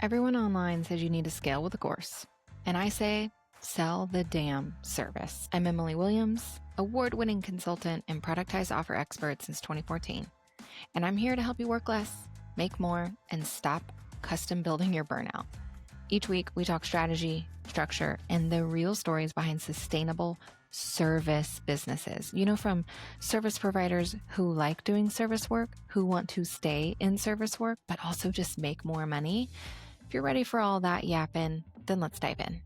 Everyone online says you need to scale with a course. And I say, sell the damn service. I'm Emily Williams, award-winning consultant and Productize offer expert since 2014. And I'm here to help you work less, make more, and stop custom building your burnout. Each week, we talk strategy, structure, and the real stories behind sustainable service businesses. You know, from service providers who like doing service work, who want to stay in service work, but also just make more money. If you're ready for all that yapping, then let's dive in.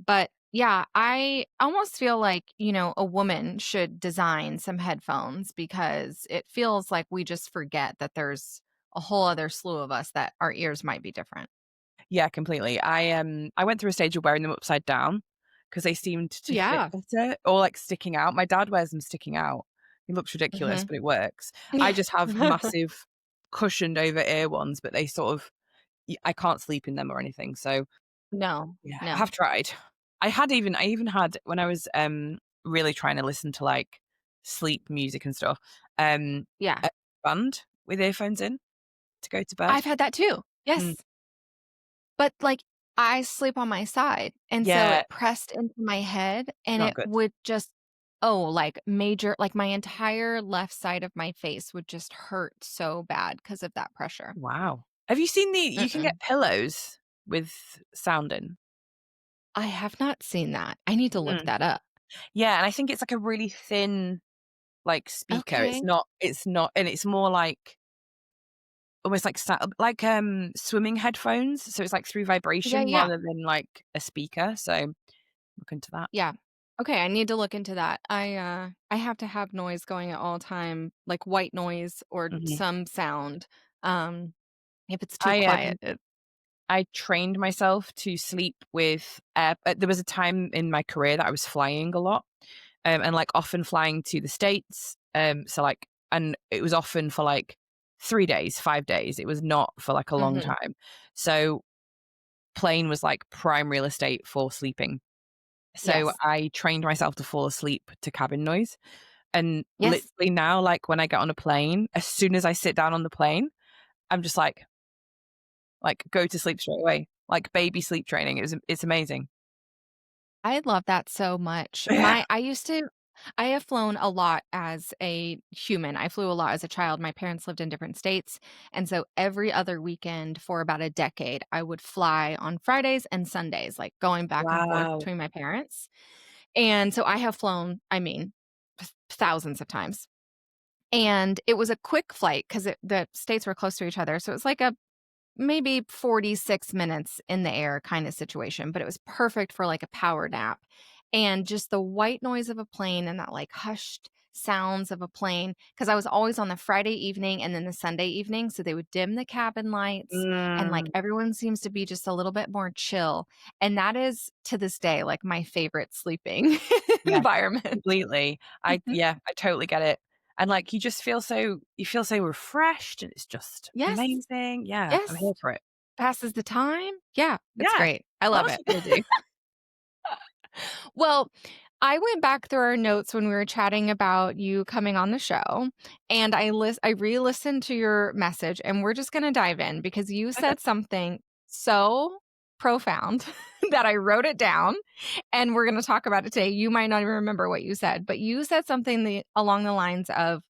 But yeah, I almost feel like, a woman should design some headphones because it feels like we just forget that there's a whole other slew of us that our ears might be different. Yeah, completely. I went through a stage of wearing them upside down because they seemed to fit Yeah. better or like sticking out. My dad wears them sticking out. It looks ridiculous, hmm but it works. I just have massive cushioned over ear ones, but they sort of I can't sleep in them or anything. So No, yeah, I no. have tried. I even had when I was really trying to listen to like sleep music and stuff, Yeah. a band with earphones in to go to bed. I've had that too. Mm, Yes. But like I sleep on my side. And so yeah, it pressed into my head and not it good. would just, like major, like my entire left side of my face would just hurt so bad because of that pressure. Wow. Have you seen you can Mm-mm. get pillows with sound in? I have not seen that. I need to look Mm. that up. Yeah, and I think it's like a really thin, like, speaker. Okay. It's not and it's more like almost like swimming headphones, so it's like through Yeah, vibration yeah. rather than like a speaker, so look into that. Yeah. Okay, I need to look into that. I have to have noise going at all time, like white noise or Mhm. some sound. Um, if it's too I, quiet, I trained myself to sleep with air there was a time in my career that I was flying a lot, and, like, often flying to the States, so, like and it was often for, like, 3 days, 5 days, it was not for, like, a long mhm. time. So, plane was, like, prime real estate for sleeping. So, Yes. I trained myself to fall asleep to cabin noise, and Yes. literally now, like, when I get on a plane, as soon as I sit down on the plane, I'm just go to sleep straight away, like baby sleep training. It's amazing. I love that so much. Yeah. I have flown a lot as a human. I flew a lot as a child. My parents lived in different states. And so every other weekend for about a decade, I would fly on Fridays and Sundays, like going back and forth Wow. between my parents. And so I have flown, thousands of times. And it was a quick flight because the states were close to each other. So it was like a maybe 46 minutes in the air kind of situation, but it was perfect for like a power nap. And just the white noise of a plane and that like hushed sounds of a plane, because I was always on the Friday evening and then the Sunday evening. So they would dim the cabin lights and like Mm, everyone seems to be just a little bit more chill. And that is to this day like my favorite sleeping yeah, environment. completely. Mhm. I totally get it. And, like, you feel so refreshed, and it's just Yes. amazing. Yeah, I'm Yes. here for it. Passes the time. Yeah, it's Yeah. great. I What love else it. you gonna do? Well, I went back through our notes when we were chatting about you coming on the show, and I re-listened to your message, and we're just gonna dive in because you Okay. said something so profound that I wrote it down, and we're gonna talk about it today. You might not even remember what you said, but you said something along the lines of,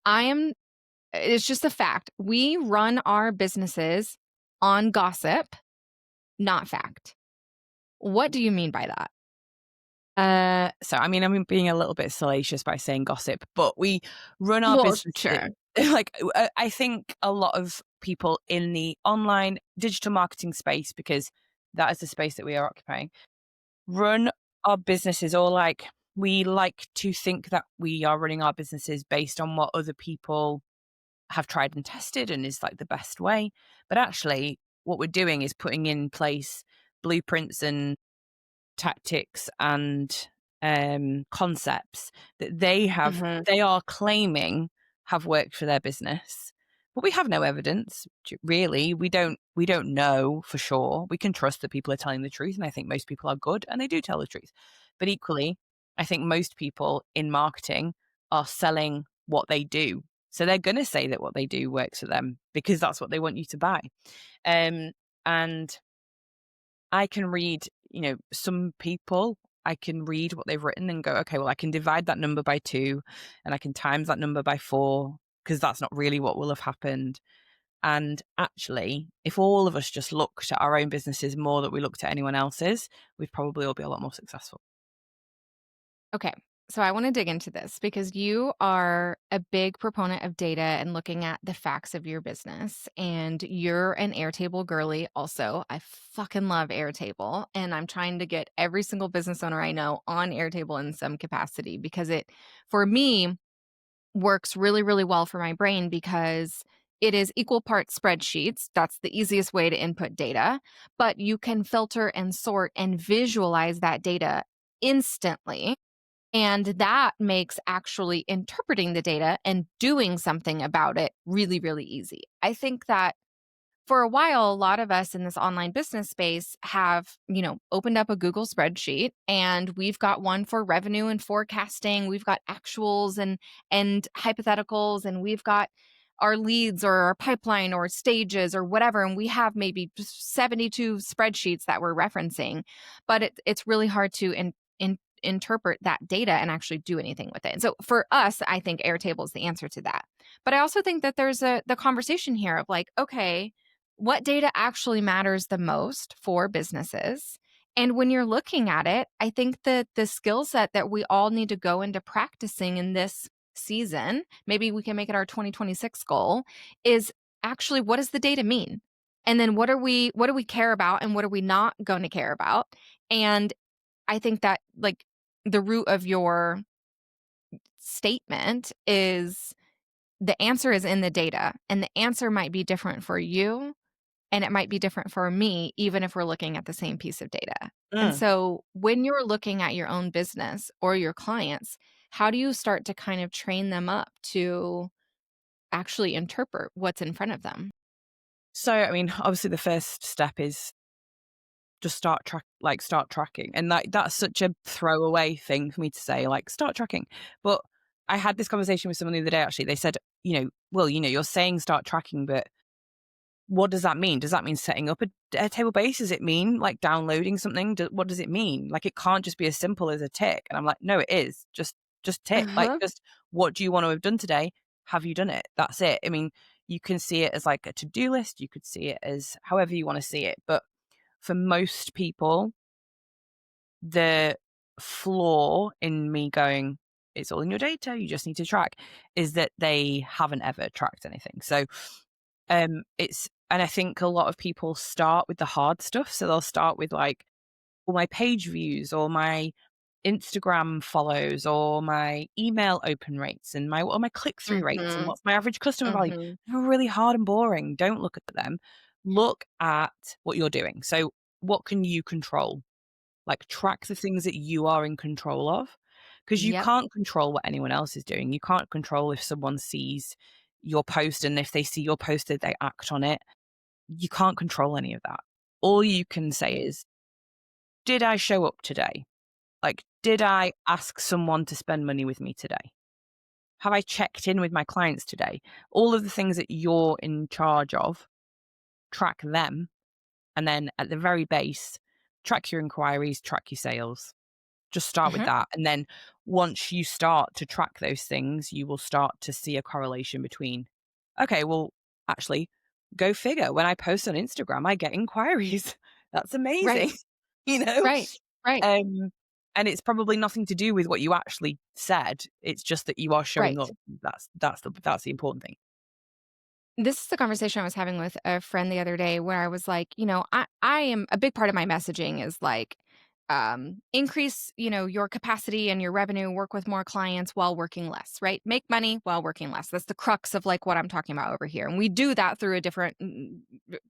"I am." It's just a fact. We run our businesses on gossip, not fact. What do you mean by that? So I mean, I'm being a little bit salacious by saying gossip, but we run our Well, businesses sure. like I think a lot of people in the online digital marketing space, because that is the space that we are occupying, run our businesses or like we like to think that we are running our businesses based on what other people have tried and tested and is like the best way. But actually, what we're doing is putting in place blueprints and tactics and concepts that Mhm. they are claiming have worked for their business, but we have no evidence. Really, we don't know for sure. We can trust that people are telling the truth, and I think most people are good and they do tell the truth. But equally, I think most people in marketing are selling what they do. So they're going to say that what they do works for them because that's what they want you to buy. And I can read, some people, I can read what they've written and go, okay, well, I can divide that number by 2 and I can times that number by 4 because that's not really what will have happened. And actually, if all of us just looked at our own businesses more than we looked at anyone else's, we'd probably all be a lot more successful. Okay. So I want to dig into this because you are a big proponent of data and looking at the facts of your business. And you're an Airtable girly also. I fucking love Airtable. And I'm trying to get every single business owner I know on Airtable in some capacity because it, for me, works really, really well for my brain because it is equal parts spreadsheets. That's the easiest way to input data, but you can filter and sort and visualize that data instantly. And that makes actually interpreting the data and doing something about it really, really easy. I think that for a while, a lot of us in this online business space have, opened up a Google spreadsheet and we've got one for revenue and forecasting. We've got actuals and hypotheticals, and we've got our leads or our pipeline or stages or whatever. And we have maybe 72 spreadsheets that we're referencing, but it's really hard to interpret that data and actually do anything with it. And so for us, I think Airtable is the answer to that. But I also think that there's the conversation here of like, okay, what data actually matters the most for businesses? And when you're looking at it, I think that the skill set that we all need to go into practicing in this season, maybe we can make it our 2026 goal, is actually what does the data mean? And then what do we care about and what are we not going to care about? And I think that like the root of your statement is the answer is in the data, and the answer might be different for you and it might be different for me, even if we're looking at the same piece of data. And Mm. so when you're looking at your own business or your clients, how do you start to kind of train them up to actually interpret what's in front of them? So, I mean, obviously the first step is just start tracking. And that's such a throwaway thing for me to say, like, start tracking. But I had this conversation with someone the other day, actually. They said, well, you're saying start tracking, but what does that mean? Does that mean setting up a table base? Does it mean like downloading something? What does it mean? Like, it can't just be as simple as a tick. And I'm like, no, it is. Just tick. Like, Uh-huh. just what do you want to have done today? Have you done it? That's it. I mean, you can see it as like a to-do list. You could see it as however you want to see it. But for most people, the flaw in me going, it's all in your data, you just need to track, is that they haven't ever tracked anything. So and I think a lot of people start with the hard stuff. So they'll start with like all my page views or my Instagram follows or my email open rates and my click-through rates and Mhm. what's my average customer value. Mhm. They're really hard and boring. Don't look at them. Look at what you're doing. So what can you control? Like, track the things that you are in control of, because you Yep. can't control what anyone else is doing. You can't control if someone sees your post, and if they see your post, that they act on it. You can't control any of that. All you can say is, "Did I show up today? Like, did I ask someone to spend money with me today? Have I checked in with my clients today?" All of the things that you're in charge of, track them, and then at the very base, track your inquiries, track your sales. Just start with Mhm. that. And then once you start to track those things, you will start to see a correlation between, okay, well, actually, go figure. When I post on Instagram, I get inquiries. That's amazing. Right. you know? Right. Right. Um, and it's probably nothing to do with what you actually said. It's just that you are showing Right. up. That's the important thing. This is the conversation I was having with a friend the other day where I was like, I am a big part of my messaging is like, increase, your capacity and your revenue, work with more clients while working less, right? Make money while working less. That's the crux of like what I'm talking about over here. And we do that through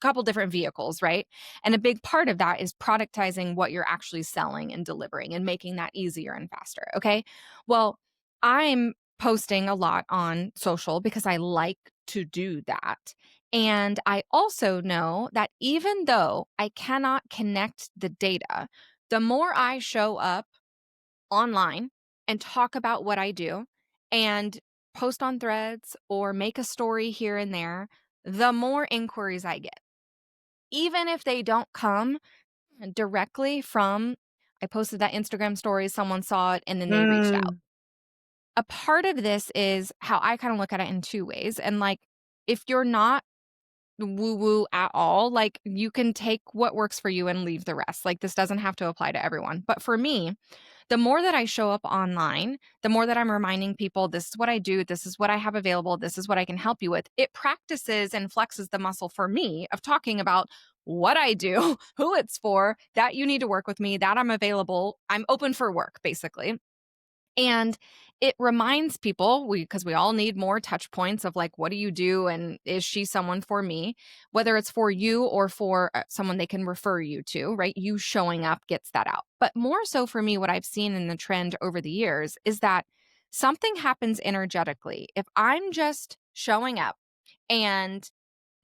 couple different vehicles, right? And a big part of that is productizing what you're actually selling and delivering and making that easier and faster. Okay. Well, I'm posting a lot on social because I like to do that. And I also know that even though I cannot connect the data, the more I show up online and talk about what I do and post on threads or make a story here and there, the more inquiries I get. Even if they don't come directly from, I posted that Instagram story, someone saw it, and then they reached out. Mm, A part of this is how I kind of look at it in two ways. And like, if you're not woo woo at all, like you can take what works for you and leave the rest. Like, this doesn't have to apply to everyone. But for me, the more that I show up online, the more that I'm reminding people, this is what I do, this is what I have available, this is what I can help you with. It practices and flexes the muscle for me of talking about what I do, who it's for, that you need to work with me, that I'm available, I'm open for work, basically. And it reminds people, because we all need more touch points of like, what do you do? And is she someone for me? Whether it's for you or for someone they can refer you to, right? You showing up gets that out. But more so for me, what I've seen in the trend over the years is that something happens energetically. If I'm just showing up and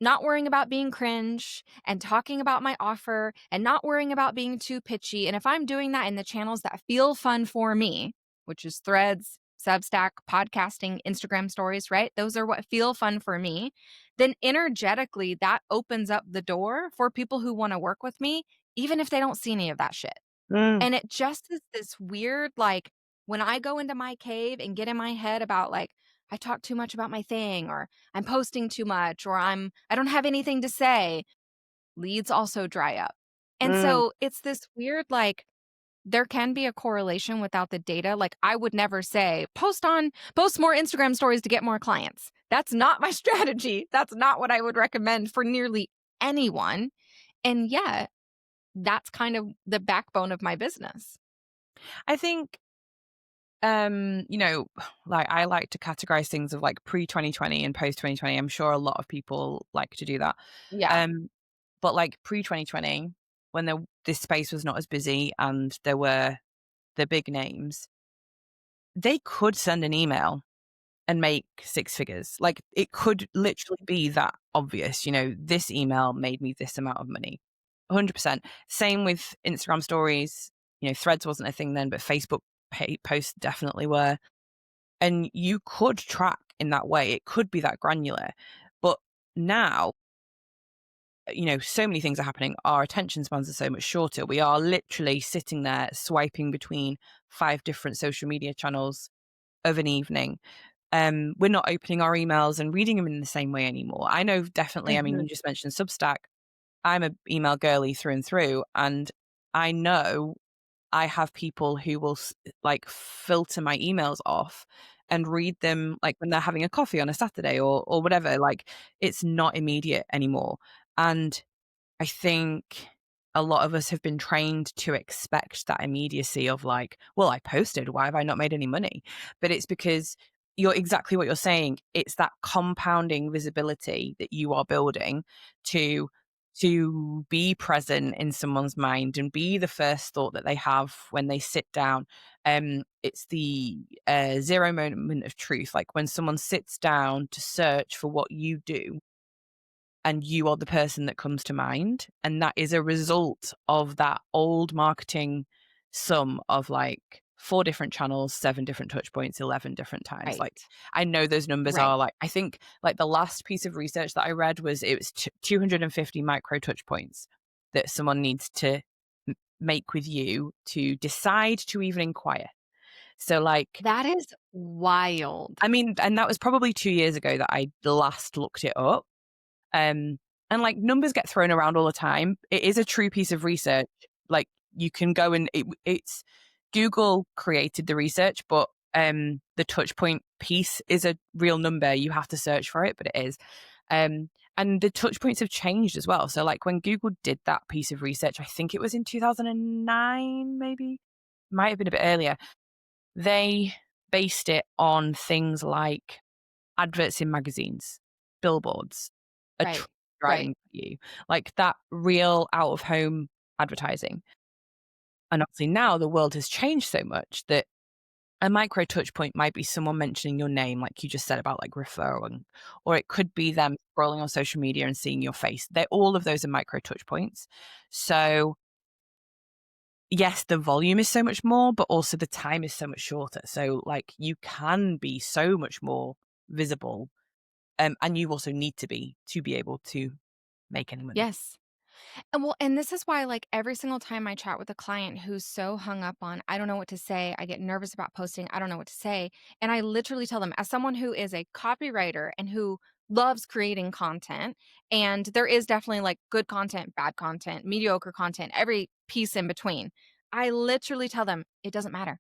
not worrying about being cringe and talking about my offer and not worrying about being too pitchy. And if I'm doing that in the channels that feel fun for me, which is threads, Substack, podcasting, Instagram stories, right? Those are what feel fun for me. Then energetically, that opens up the door for people who want to work with me, even if they don't see any of that shit. mm, And it just is this weird, like, when I go into my cave and get in my head about like, I talk too much about my thing, or I'm posting too much, or I don't have anything to say, leads also dry up. And mm. so it's this weird, like, there can be a correlation without the data. Like, I would never say, post more Instagram stories to get more clients. That's not my strategy. That's not what I would recommend for nearly anyone. And yet, that's kind of the backbone of my business. I think, you know, like I like to categorize things of like pre 2020 and post 2020. I'm sure a lot of people like to do that. Yeah. Um, but like pre 2020, when this space was not as busy and there were the big names, they could send an email and make six figures. Like it could literally be that obvious, you know, this email made me this amount of money. 100%. Same with Instagram stories. You know, threads wasn't a thing then, but Facebook posts definitely were. And you could track in that way. It could be that granular. But now, you know, so many things are happening. Our attention spans are so much shorter. We are literally sitting there swiping between 5 different social media channels of an evening. We're not opening our emails and reading them in the same way anymore. I know definitely, I mean, Mhm. you just mentioned Substack. I'm a email girly through and through, and I know I have people who will like filter my emails off and read them like when they're having a coffee on a Saturday or whatever. Like it's not immediate anymore. And I think a lot of us have been trained to expect that immediacy of like, well, I posted, why have I not made any money? But it's because you're exactly what you're saying. It's that compounding visibility that you are building to be present in someone's mind and be the first thought that they have when they sit down. It's the zero moment of truth. Like when someone sits down to search for what you do, and you are the person that comes to mind. And that is a result of that old marketing sum of like 4 different channels, 7 different touch points, 11 different times. Like Right. I know those numbers Right. are like, I think like the last piece of research that I read was it was 250 micro touch points that someone needs to make with you to decide to even inquire. So like, That is wild. I mean, and that was probably 2 years ago that I last looked it up. Um, and like numbers get thrown around all the time. It is a true piece of research. Like you can go and it's Google created the research, but the touch point piece is a real number. You have to search for it, but it is. And the touch points have changed as well. So like when Google did that piece of research, I think it was in 2009, maybe, might have been a bit earlier. They based it on things like adverts in magazines, billboards, a truck Right. Right. driving by you, like that real out of home advertising. And obviously now the world has changed so much that a micro touch point might be someone mentioning your name, like you just said about like referring, or it could be them scrolling on social media and seeing your face. They're all of those are micro touch points. So yes, the volume is so much more, but also the time is so much shorter. So like you can be so much more visible. And you also need to be able to make any money. Yes. And this is why, like, every single time I chat with a client who's so hung up on, I don't know what to say, I get nervous about posting, I don't know what to say. And I literally tell them, as someone who is a copywriter and who loves creating content, and there is definitely like good content, bad content, mediocre content, every piece in between. I literally tell them, it doesn't matter.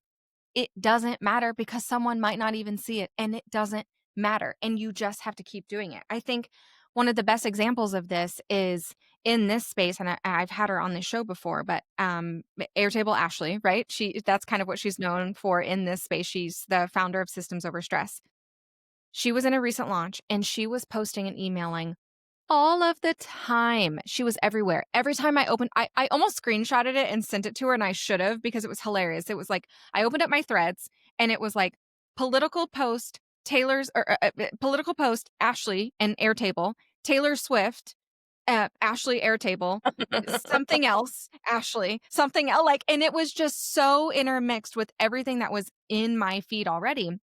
It doesn't matter because someone might not even see it, and it doesn't matter. And you just have to keep doing it. I think one of the best examples of this is in this space, and I've had her on the show before, but Airtable Ashley, right? That's kind of what she's known for in this space. She's the founder of Systems Over Stress. She was in a recent launch and she was posting and emailing all of the time. She was everywhere. Every time I opened, I almost screenshotted it and sent it to her, and I should have because it was hilarious. It was like, I opened up my threads and it was like political post, political post, Ashley and Airtable, Taylor Swift, Ashley Airtable, something else, Ashley, something else. Like, and it was just so intermixed with everything that was in my feed already.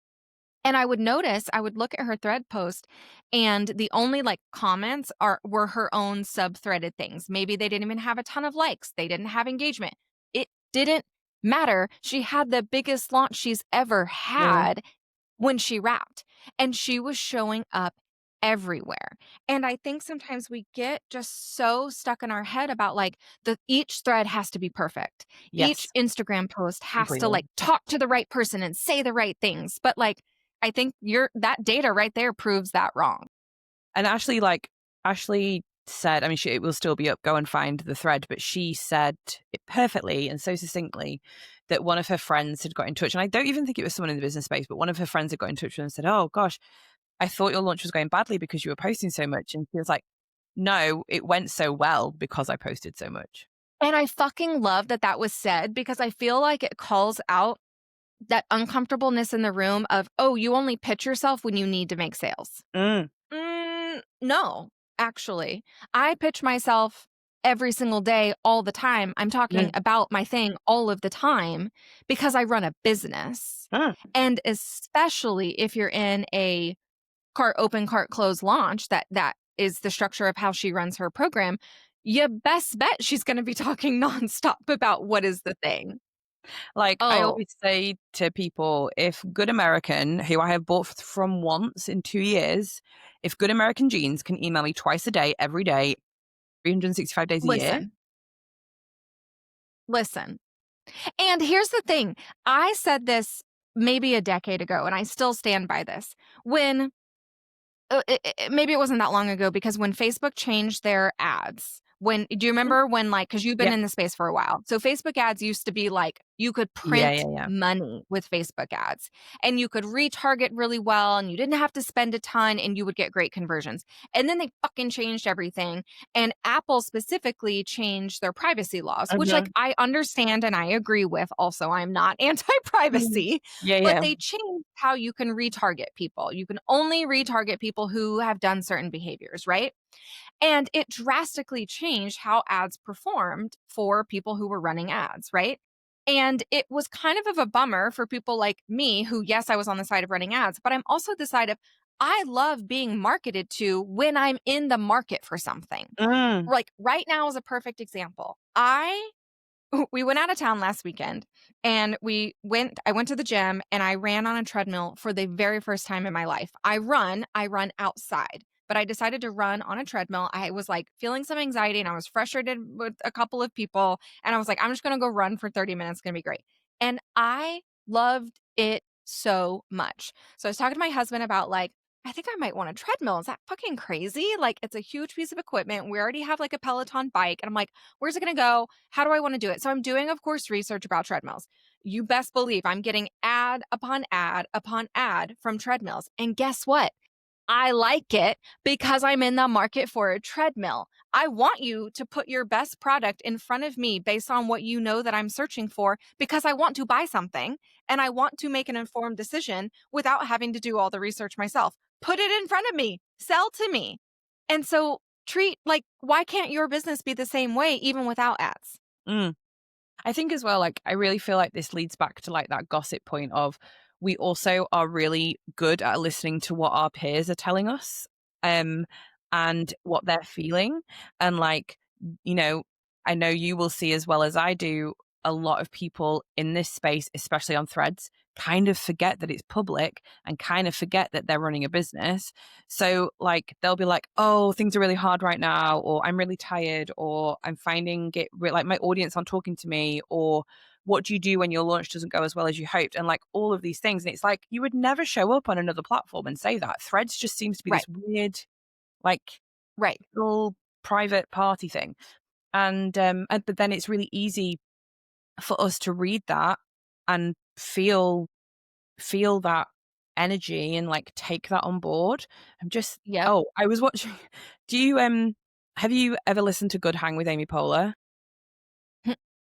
And I would notice, I would look at her thread post, and the only like comments were her own sub-threaded things. Maybe they didn't even have a ton of likes. They didn't have engagement. It didn't matter. She had the biggest launch she's ever Mm. had when she wrapped, and she was showing up everywhere. And I think sometimes we get just so stuck in our head about like each thread has to be perfect. Each Yes, Instagram post has to completely. like talk to the right person and say the right things. But like, I think that data right there proves that wrong. And Ashley said, I mean, it will still be up, go and find the thread, but she said it perfectly and so succinctly that one of her friends had got in touch. And I don't even think it was someone in the business space, but one of her friends had got in touch with her and said, oh gosh, I thought your launch was going badly because you were posting so much. And she was like, no, it went so well because I posted so much. And I fucking love that that was said because I feel like it calls out that uncomfortableness in the room of, oh, you only pitch yourself when you need to make sales. Mm, No, actually. I pitch myself every single day, all the time. I'm talking mm, about my thing all of the time because I run a business. mm. And especially if you're in a cart open, cart close launch, that is the structure of how she runs her program, you best bet she's going to be talking nonstop about what is the thing. Like I Oh, always say to people, if Good American, who I have bought from once in 2 years, if Good American Jeans can email me twice a day, every day, 365 days a year. listen, listen. And here's the thing. I said this maybe a decade ago, and I still stand by this. When maybe it wasn't that long ago because when Facebook changed their ads, do you Mm. remember when like, because you've been Yeah. in the space for a while. So Facebook ads used to be like, you could Yeah, print yeah, yeah. money with Facebook ads and you could retarget really well and you didn't have to spend a ton and you would get great conversions. And then they fucking changed everything. And Apple specifically changed their privacy laws, which like Mhm. I understand and I agree with. Also, I'm not Mhm. anti-privacy, Yeah, but yeah. they changed how you can retarget people. You can only retarget people who have done certain behaviors, right? And it drastically changed how ads performed for people who were running ads, right? And it was kind of a bummer for people like me, who, yes, I was on the side of running ads, but I'm also the side of I love being marketed to when I'm in the market for something. Mm. Like right now is a perfect example. We went out of town last weekend and I went to the gym and I ran on a treadmill for the very first time in my life. I run outside, but I decided to run on a treadmill. I was like feeling some anxiety and I was frustrated with a couple of people. And I was like, I'm just going to go run for 30 minutes. It's going to be great. And I loved it so much. So I was talking to my husband about like, I think I might want a treadmill. Is that fucking crazy? Like, it's a huge piece of equipment. We already have like a Peloton bike. And I'm like, where's it going to go? How do I want to do it? So I'm doing, of course, research about treadmills. You best believe I'm getting ad upon ad upon ad from treadmills. And guess what? I like it because I'm in the market for a treadmill. I want you to put your best product in front of me based on what you know that I'm searching for because I want to buy something and I want to make an informed decision without having to do all the research myself. Put it in front of me, sell to me. And so why can't your business be the same way even without ads? Mm. I think as well, like, I really feel like this leads back to like that gossip point of we also are really good at listening to what our peers are telling us, um, and what they're feeling. And like, you know, I know you will see as well as I do, a lot of people in this space, especially on threads, kind of forget that it's public and kind of forget that they're running a business. So like they'll be like, "Oh, things are really hard right now," or "I'm really tired," or "I'm finding it like my audience aren't talking to me," or "What do you do when your launch doesn't go as well as you hoped?" And like all of these things. And it's like you would never show up on another platform and say that. Threads just seems to be Right. this weird, like Right. little private party thing. And but then it's really easy for us to read that and feel that energy and like take that on board. I'm just Yep. oh, I was watching do you have you ever listened to Good Hang with Amy Poehler?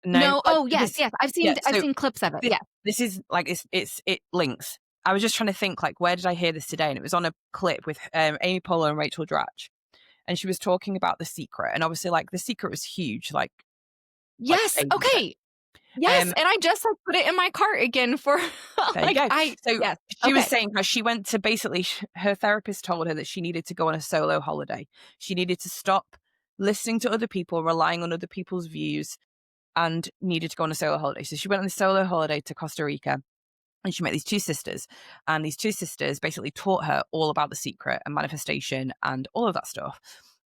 No? No. Oh, yes, This yes. yeah, I've so seen clips of it. this Yeah. this is like it links. I was just trying to think like where did I hear this today? And it was on a clip with Amy Poehler and Rachel Dratch. And she was talking about The Secret. And obviously like The Secret was huge, like Yes. ages ago. Okay. Yes. And I just like put it in my cart again for There you like go. I So yes. she was Okay. saying how she went to basically her therapist told her that she needed to go on a solo holiday. She needed to stop listening to other people, relying on other people's views, and needed to go on a solo holiday. So she went on a solo holiday to Costa Rica. And she met these two sisters, and these two sisters basically taught her all about The Secret and manifestation and all of that stuff.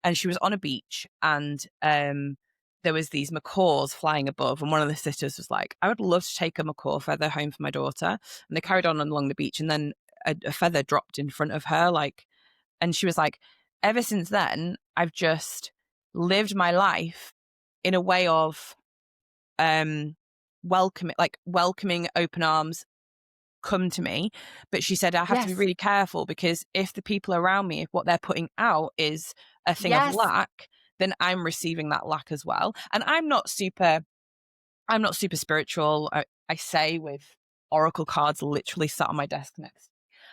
And she was on a beach, and there was these macaws flying above, and one of the sisters was like, "I would love to take a macaw feather home for my daughter." And they carried on along the beach, and then a feather dropped in front of her, like, and she was like, "Ever since then, I've just lived my life in a way of welcoming open arms, come to me." But she said, "I have to be Yes. really careful because if the people around me, if what they're putting out is a thing of Yes. lack, then I'm receiving that lack as well." And I'm not super spiritual. I say with oracle cards literally sat on my desk next.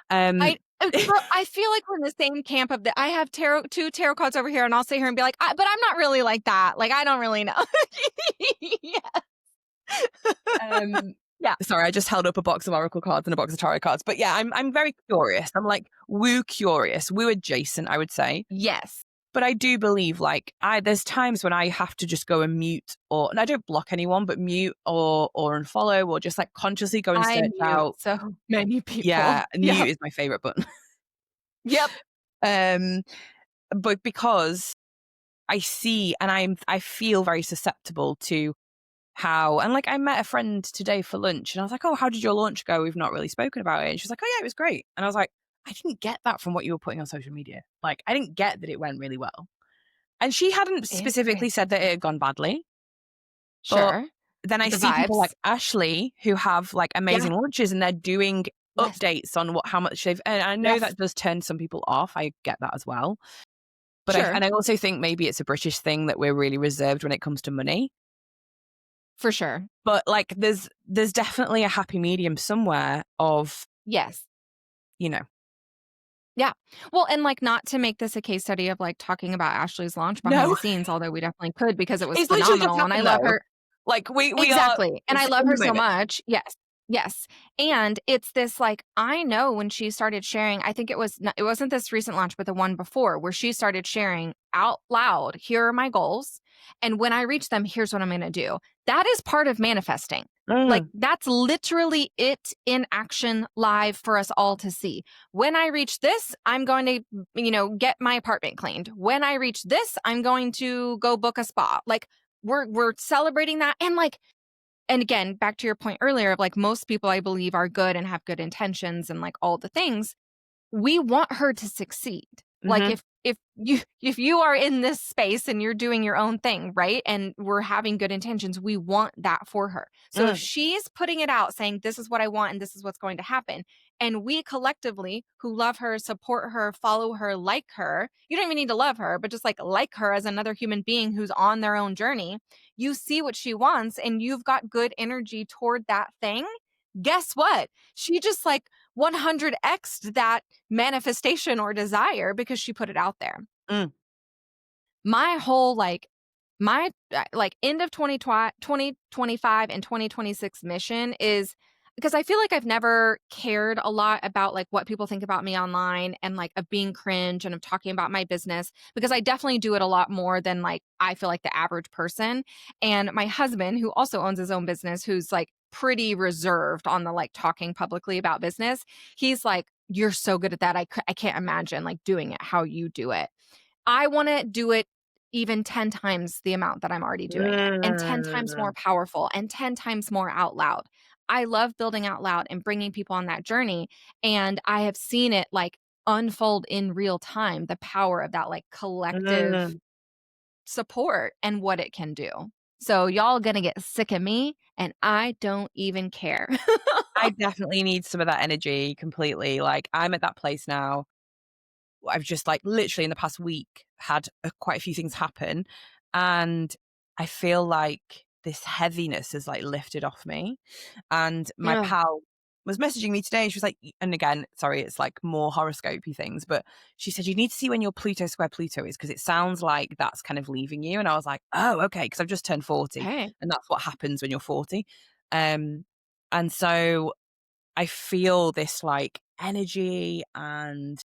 Um, Girl, I feel like we're in the same camp of the I have two tarot cards over here, and I'll sit here and be like, but I'm not really like that. Like, I don't really know. Yeah. um, Yeah. sorry, I just held up a box of oracle cards and a box of tarot cards. But yeah, I'm very curious. I'm like woo curious, woo adjacent, I would say. Yes. But I do believe like there's times when I have to just go and mute, or and I don't block anyone, but mute or unfollow, or just like consciously go and I search mute out. so many people. Yeah, mute Yep. is my favorite button. Yep. um but because I see and I feel very susceptible to how, and like I met a friend today for lunch and I was like, "Oh, how did your launch go? We've not really spoken about it." And she's like, "Oh yeah, it was great." And I was like, "I didn't get that from what you were putting on social media. Like I didn't get that it went really well." And she hadn't specifically said that it Interesting. had gone badly. But Sure. then I The see people like vibes. Ashley who have like Yeah. amazing launches and they're doing Yes. updates on how much they've, and I know Yes. that does turn some people off. I get that as well. But Sure. I also think maybe it's a British thing that we're really reserved when it comes to money. For sure. But like there's definitely a happy medium somewhere of, Yes. you know. Yeah. Well, and like not to make this a case study of like talking about Ashley's launch behind the No, scenes, although we definitely could because it was it's literally just phenomenal. And I happened love though. her. Like we are Exactly. And I it's love in her the so moment. much. Yes. Yes. And it's this like, I know when she started sharing, I think it wasn't this recent launch, but the one before where she started sharing out loud, here are my goals. And when I reach them, here's what I'm going to do. That is part of manifesting. Like Mm, that's literally it in action live for us all to see. When I reach this, I'm going to, get my apartment cleaned. When I reach this, I'm going to go book a spa. Like we're celebrating that. And like, and again, back to your point earlier of like most people I believe are good and have good intentions and like all the things. We want her to succeed. Like mhm, if you are in this space and you're doing your own thing, right? And we're having good intentions, we want that for her. So if mm, she's putting it out saying this is what I want and this is what's going to happen, and we collectively who love her, support her, follow her, like her, you don't even need to love her, but just like her as another human being who's on their own journey, you see what she wants and you've got good energy toward that thing. Guess what? She just like 100x'd that manifestation or desire because she put it out there. mm, My whole like my like end of 2025 and 2026 mission is because I feel like I've never cared a lot about like what people think about me online and like of being cringe and of talking about my business because I definitely do it a lot more than like I feel like the average person. And my husband, who also owns his own business, who's like pretty reserved on the like talking publicly about business, he's like, "You're so good at that. I can't imagine like doing it how you do it." I wanna do it even 10 times the amount that I'm already doing it, and 10 times more Mm, powerful, and 10 times more out loud. I love building out loud and bringing people on that journey, and I have seen it, like, unfold in real time, the power of that, like, collective mm. support and what it can do. So, y'all gonna get sick of me, and I don't even care. I definitely need some of that energy completely. Like, I'm at that place now. I've just like literally in the past week had quite a few things happen, and I feel like this heaviness has like lifted off me. And my Yeah. pal was messaging me today. She was like, and again, sorry, it's like more horoscopy things, but she said, you need to see when your Pluto square Pluto is because it sounds like that's kind of leaving you. And I was like, oh, okay. Because I've just turned 40 Hey. and that's what happens when you're 40. Um, and so I feel this like energy and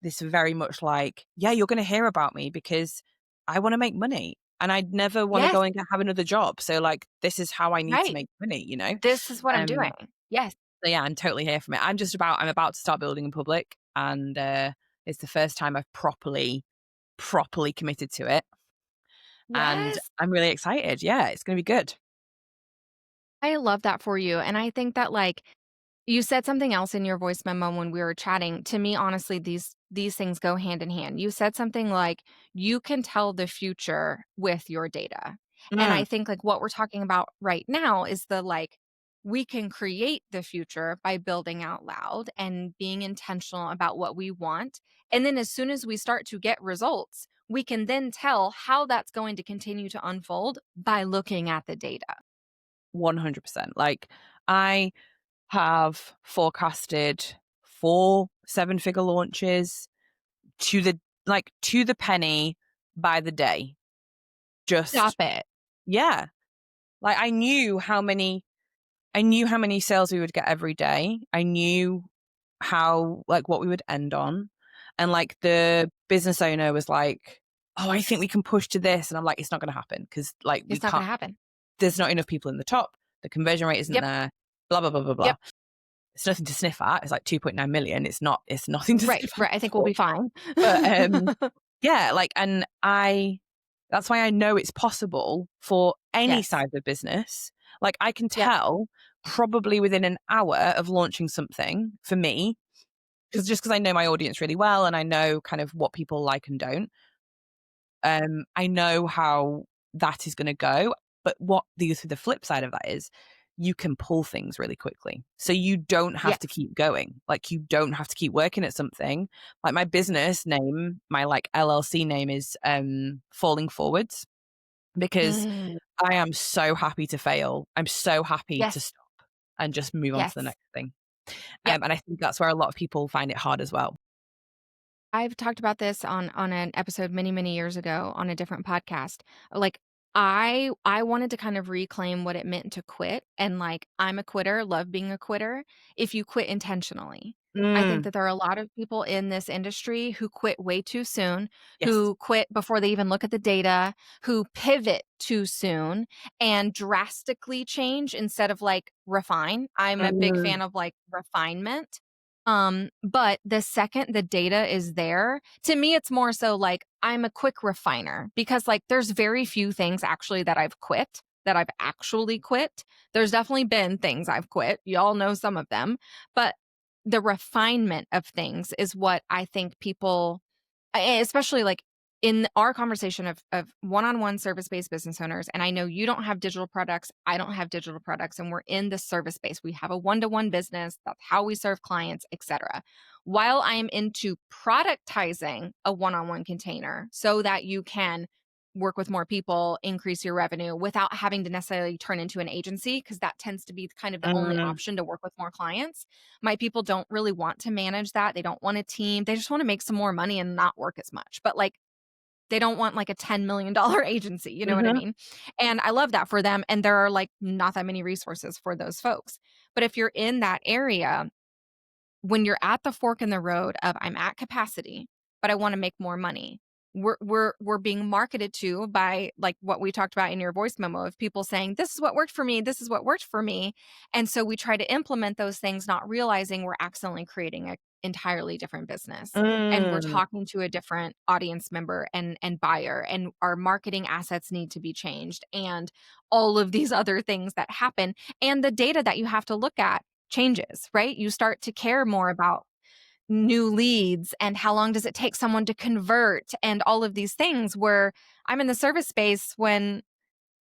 this very much like, yeah, you're going to hear about me because I want to make money and I'd never want to Yes, go and have another job. So like, this is how I need to right. make money, you know? This is what I'm doing. Um, Yes. so yeah, I'm totally here from it. I'm about to start building in public and, it's the first time I've properly committed to it. And Yes. I'm really excited. Yeah, it's going to be good. I love that for you, and I think that, like, you said something else in your voice memo when we were chatting. To me, honestly, these things go hand in hand. You said something like, "You can tell the future with your data." And I Mm, think, like, what we're talking about right now is the, like, we can create the future by building out loud and being intentional about what we want, and then as soon as we start to get results, we can then tell how that's going to continue to unfold by looking at the data. 100%. Like, I have forecasted 4 seven-figure launches to the to the penny by the day. Stop Just it. yeah. Like, I knew how many sales we would get every day. I knew how like, what we would end on, and, like, the business owner was like, "Oh, I think we can push to this," and I'm like, "It's not gonna happen because like, we It's not gonna can't happen. there's not enough people in the top, the conversion rate isn't Yep, there, blah, blah, blah, blah, blah." yep. It's nothing to sniff at. It's like 2.9 million. It's nothing to Right, sniff at right, I at think we'll all. be fine. But, yeah, like, and that's why I know it's possible for any Yes, size of business. Like, I can yep, tell probably within an hour of launching something for me, because I know my audience really well and I know kind of what people like and don't. I know how that is gonna go, but what the flip side of that is, you can pull things really quickly. So you don't have to yes. keep going. Like, you don't have to keep working at something. Like, my business name, my, like, LLC name is, Falling Forwards, because Mm, I am so happy to fail. I'm so happy to yes, stop and just move on to the yes, next thing. yep. And I think that's where a lot of people find it hard as well. I've talked about this on an episode many, many years ago on a different podcast. Like I wanted to kind of reclaim what it meant to quit and like I'm a quitter, love being a quitter if you quit intentionally. I think Mm, that there are a lot of people in this industry who quit way too soon, yes. who quit before they even look at the data, who pivot too soon and drastically change instead of like refine. I'm a big Mm, fan of like refinement. But the second the data is there, to me, it's more so like I'm a quick refiner because like there's very few things actually that I've quit that I've actually quit. There's definitely been things I've quit. Y'all know some of them, but the refinement of things is what I think people especially like in our conversation of one-on-one service-based business owners, and I know you don't have digital products, I don't have digital products, and we're in the service space. We have a one-to-one business, that's how we serve clients, etc. While I am into productizing a one-on-one container so that you can work with more people, increase your revenue without having to necessarily turn into an agency, because that tends to be kind of the only mm. option to work with more clients. My people don't really want to manage that. They don't want a team. They just want to make some more money and not work as much. But like They don't want like a $10 million agency, you know what I Mhm. mean? And I love that for them, and there are like not that many resources for those folks. But if you're in that area, when you're at the fork in the road of I'm at capacity, but I want to make more money. We're being marketed to by like what we talked about in your voice memo of people saying, this is what worked for me, this is what worked for me. And so we try to implement those things, not realizing we're accidentally creating an entirely different business. And we're Mm. talking to a different audience member and buyer, and our marketing assets need to be changed. And all of these other things that happen. And the data that you have to look at changes, right? You start to care more about new leads and how long does it take someone to convert and all of these things, where I'm in the service space when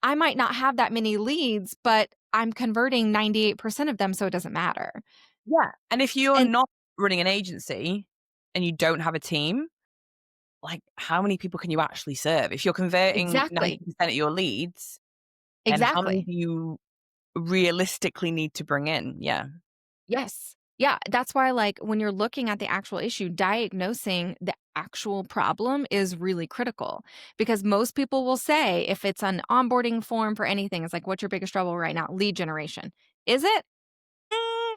I might not have that many leads, but I'm converting 98% of them, so it doesn't matter. Yeah, and if you're And not running an agency and you don't have a team, like, how many people can you actually serve? If you're converting exactly, 90% of your leads, then how many exactly. do you realistically need to bring in? Yeah. Yes. Yeah, that's why, like, when you're looking at the actual issue, diagnosing the actual problem is really critical, because most people will say if it's an onboarding form for anything, it's like, what's your biggest trouble right now? Lead generation. Is it?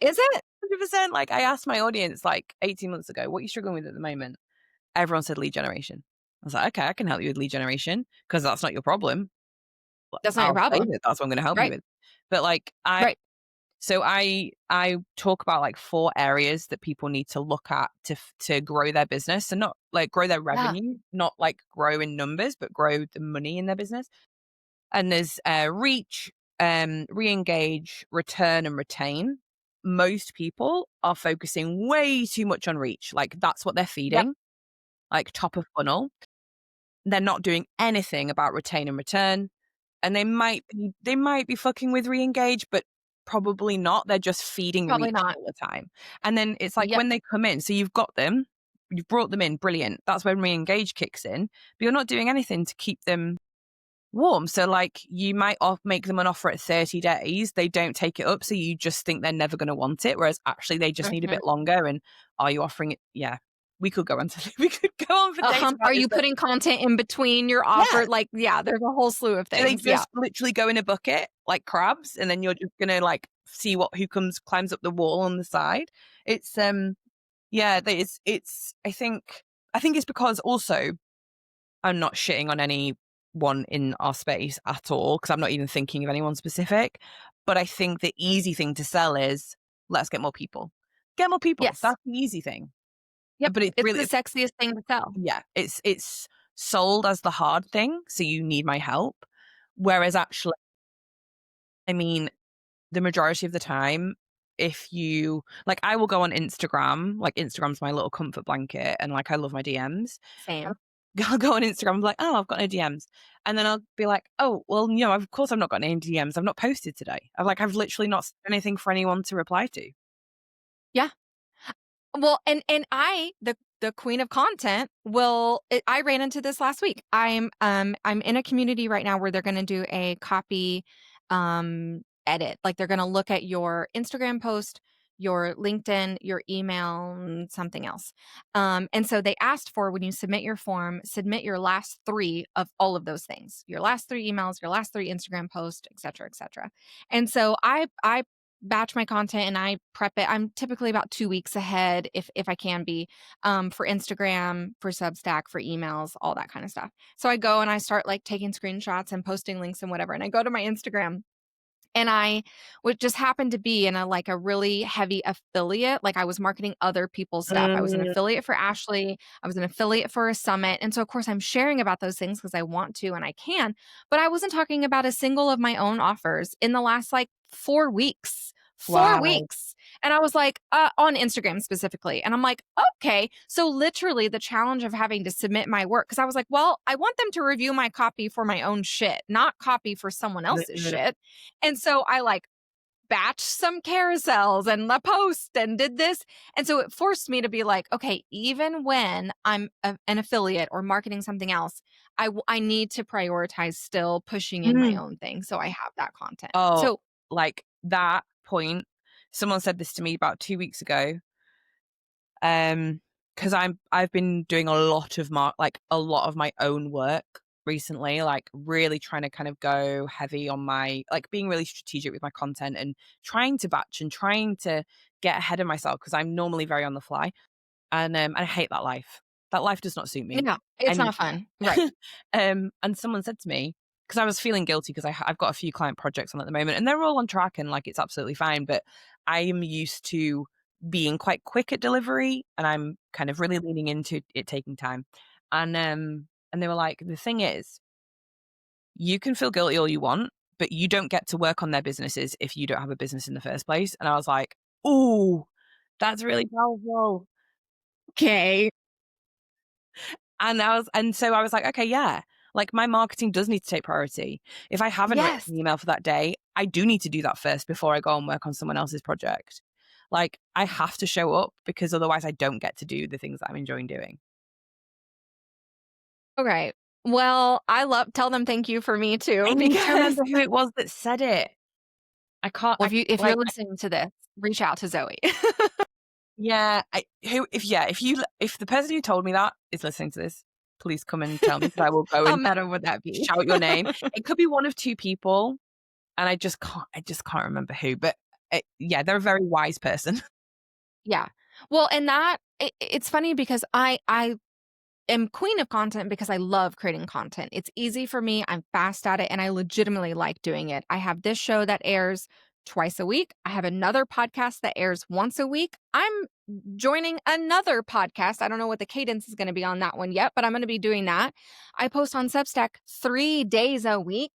Is it? 100%. Like, I asked my audience, like, 18 months ago, "What are you struggling with at the moment?" Everyone said lead generation. I was like, "Okay, I can help you with lead generation because that's not your problem. That's not your I'll say problem. that that's what I'm gonna help you Right. with." But, like, Right. I talk about, like, 4 areas that people need to look at to grow their business, and not, like, grow their Yeah. revenue, not, like, grow in numbers, but grow the money in their business. And there's, reach, re-engage, return, and retain. Most people are focusing way too much on reach, like, that's what they're Yep. feeding, like, top of funnel. They're not doing anything about retain and return, and they might be fucking with re-engage, but probably not. They're just feeding Probably reach not. all the time. And then it's like Yep. when they come in, so you've got them, you've brought them in, brilliant. That's when re-engage kicks in, but you're not doing anything to keep them warm. So, like, you might make them an offer at 30 days, they don't take it up, so you just think they're never gonna want it, whereas actually they just need a Mhm. bit longer, and are you offering it? Yeah. We could go on to we could go on for days about Are this, you but putting content in between your yeah. offer? Like, yeah, there's a whole slew of Do they things. Yeah. just literally go in a bucket like crabs, and then you're just gonna, like, see who climbs up the wall on the side? It's, yeah, it's I think it's because also I'm not shitting on anyone in our space at all, because 'cause I'm not even thinking of anyone specific, but I think the easy thing to sell is, "Let's get more people." Get more people, Yes. that's the easy thing. Yep. But it's It's the really sexiest thing to sell. yeah, it's sold as the hard thing, so you need my help, whereas actually, I mean, the majority of the time, if you like, I will go on Instagram, like, Instagram's my little comfort blanket, and, like, I love my DMs. Same. I'll go on Instagram and be like, "Oh, I've got no DMs." And then I'll be like, "Oh, well, of course I've not got any DMs. I've not posted today." I've literally not said anything for anyone to reply to. Yeah. Well, and the queen of content I ran into this last week. I'm in a community right now where they're going to do a copy edit. Like, they're going to look at your Instagram post, your LinkedIn, your email, and something else. And so they asked for, when you submit your form, submit your last 3 of all of those things. Your last 3 emails, your last 3 Instagram posts, et cetera, et cetera. And so I batch my content and I prep it. I'm typically about 2 weeks ahead if I can be, for Instagram, for Substack, for emails, all that kind of stuff. So I go and I start like taking screenshots and posting links and whatever. And I go to my Instagram, and I would just happen to be in a really heavy affiliate. Like, I was marketing other people's stuff. I was an Mm, affiliate for Ashley. I was an affiliate for a summit. And so, of course, I'm sharing about those things because I want to and I can. But I wasn't talking about a single of my own offers in the last like 4 weeks. 4 wow. weeks. And I was like, on Instagram specifically. And I'm like, okay. So, literally, the challenge of having to submit my work, because I was like, well, I want them to review my copy for my own shit, not copy for someone else's Mm, shit. And so I like batched some carousels and the post and did this. And so it forced me to be like, okay, even when an affiliate or marketing something else, I need to prioritize still pushing in my mm. own thing. So I have that content. Oh, So like, that point, someone said this to me about 2 weeks ago, because because I've been doing a lot of a lot of my own work recently, like really trying to kind of go heavy on my, like being really strategic with my content and trying to batch and trying to get ahead of myself because I'm normally very on the fly. And I hate that life. That life does not suit me. Yeah, it's And not fun. Right. and someone said to me, because I was feeling guilty because I've got a few client projects on at the moment and they're all on track and like it's absolutely fine. But I am used to being quite quick at delivery and I'm kind of really leaning into it taking time. And they were like, the thing is, you can feel guilty all you want, but you don't get to work on their businesses if you don't have a business in the first place. And I was like, oh, that's really powerful. Okay. And so I was like, okay, yeah, like my marketing does need to take priority. If I haven't written Yes. an email for that day, I do need to do that first before I go and work on someone else's project. Like I have to show up because otherwise I don't get to do the things that I'm enjoying doing. Okay. Well, tell them thank you for me I too, need to because remember who it was that said it. well, I if you're like, listening to this, reach out to Zoe. yeah, if the person who told me that is listening to this, please come and tell me because I will go How and meta would that be? shout your name. It could be one of two people. And I just can't remember who, but yeah, they're a very wise person. Yeah. Well, and it's funny because I am queen of content because I love creating content. It's easy for me. I'm fast at it and I legitimately like doing it. I have this show that airs twice a week. I have another podcast that airs once a week. I'm joining another podcast. I don't know what the cadence is going to be on that one yet, but I'm going to be doing that. I post on Substack 3 days a week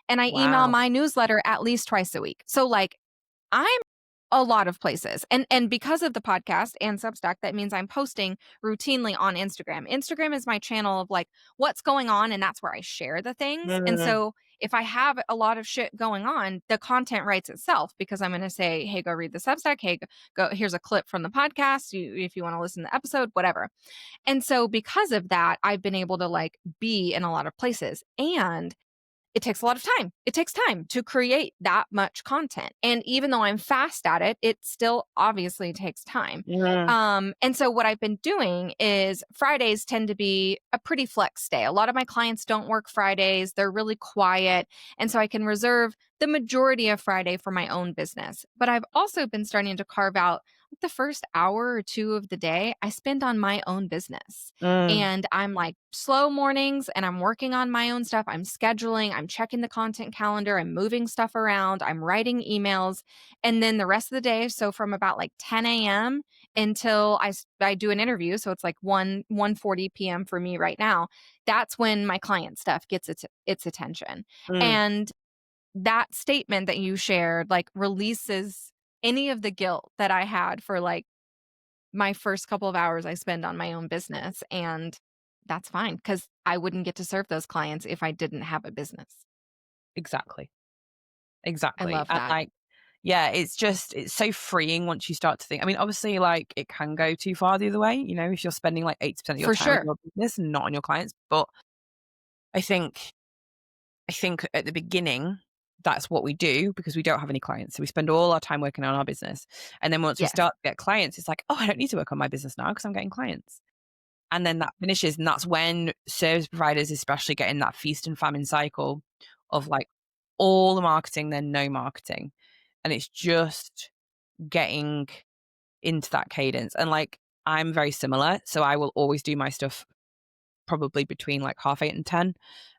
and I email Wow. my newsletter at least twice a week. So like I'm a lot of places. And because of the podcast and Substack, that means I'm posting routinely on Instagram. Instagram is my channel of like what's going on and that's where I share the things. And Mm, so if I have a lot of shit going on, the content writes itself because I'm going to say, "Hey, go read the Substack. Hey, go here's a clip from the podcast. If you want to listen to the episode, whatever." And so because of that, I've been able to like be in a lot of places. And it takes a lot of time. It takes time to create that much content. And even though I'm fast at it, it still obviously takes time. mm, And so what I've been doing is Fridays tend to be a pretty flex day. A lot of my clients don't work Fridays. They're really quiet. And so I can reserve the majority of Friday for my own business. But I've also been starting to carve out the first hour or two of the day I spend on my own business. mm, And I'm like slow mornings and I'm working on my own stuff. I'm scheduling, I'm checking the content calendar, I'm moving stuff around, I'm writing emails. And then the rest of the day, so from about like 10 a.m. until I do an interview, so it's like 1:40 p.m. for me right now, that's when my client stuff gets its attention. mm. And that statement that you shared like releases any of the guilt that I had for like my first couple of hours I spend on my own business. And that's fine because I wouldn't get to serve those clients if I didn't have a business. Exactly. I Exactly. love And that. like, yeah, it's so freeing once you start to think. I mean, obviously, like it can go too far the other way, if you're spending like 80% of your For time on sure. your business and not on your clients. But I think I think at the beginning, that's what we do because we don't have any clients. So we spend all our time working on our business. And then once we Yes. start to get clients, it's like, oh, I don't need to work on my business now because I'm getting clients. And then that finishes. And that's when service providers, especially, get in that feast and famine cycle of like all the marketing, then no marketing. And it's just getting into that cadence. And like, I'm very similar. So I will always do my stuff probably between like 8:30 and 10.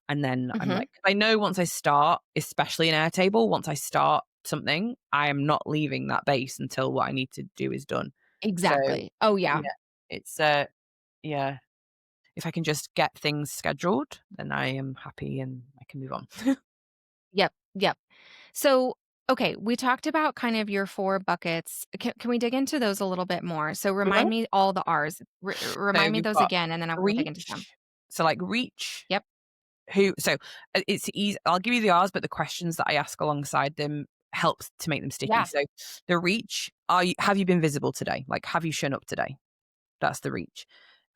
And then I'm Hmm. like, I know once I start, especially in Airtable, once I start something, I am not leaving that base until what I need to do is done. So Exactly. Oh, yeah. yeah, it's yeah. If I can just get things scheduled, then I am happy and I can move on. Yep. Yep. So, okay, we talked about kind of your four buckets. Can we dig into those a little bit more? So, Mhm. remind me all the R's. So Remind me we've those got again, and then I want to dig into some. reach. So like reach, Yep. it's easy. I'll give you the R's, but the questions that I ask alongside them helps to make them sticky. Yeah. So the reach, have you been visible today? Like, have you shown up today? That's the reach.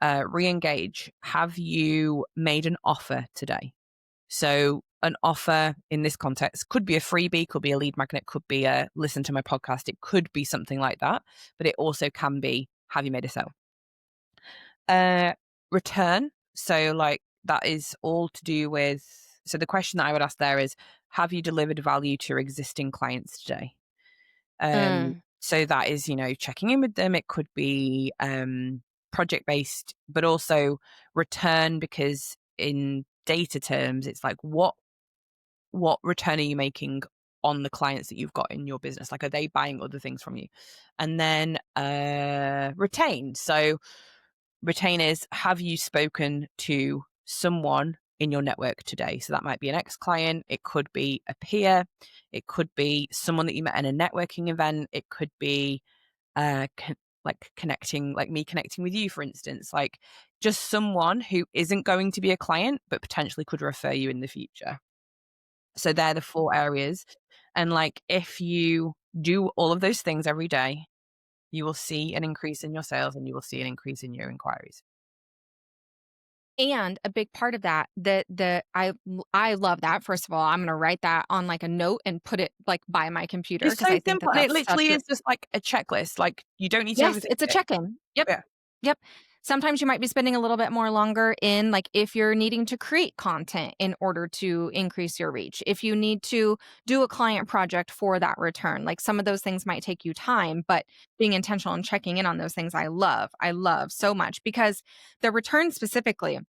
Reengage, have you made an offer today? So an offer in this context could be a freebie, could be a lead magnet, could be a listen to my podcast. It could be something like that, but it also can be, have you made a sale? Uh, Return. So, like, that is all to do with. So, the question that I would ask there is, have you delivered value to your existing clients today? Mm. So that is, checking in with them. It could be project based, but also return, because in data terms, it's like what return are you making on the clients that you've got in your business? Like, are they buying other things from you? And then retain. So retain is, have you spoken to someone in your network today? So that might be an ex-client, it could be a peer, it could be someone that you met at a networking event, it could be like connecting, like me connecting with you, for instance, like just someone who isn't going to be a client but potentially could refer you in the future. So they're the 4 areas. And like, if you do all of those things every day, you will see an increase in your sales and you will see an increase in your inquiries. And a big part of that, I love that. First of all, I'm gonna write that on like a note and put it like by my computer It's because so I think simple, that and it that's such literally a is just like a checklist. Like, you don't need to yes, overthink it's a it. check-in. Yep. Yeah. Yep. Sometimes you might be spending a little bit more longer in like if you're needing to create content in order to increase your reach. If you need to do a client project for that return, like some of those things might take you time, but being intentional and checking in on those things I love. I love so much because the return specifically,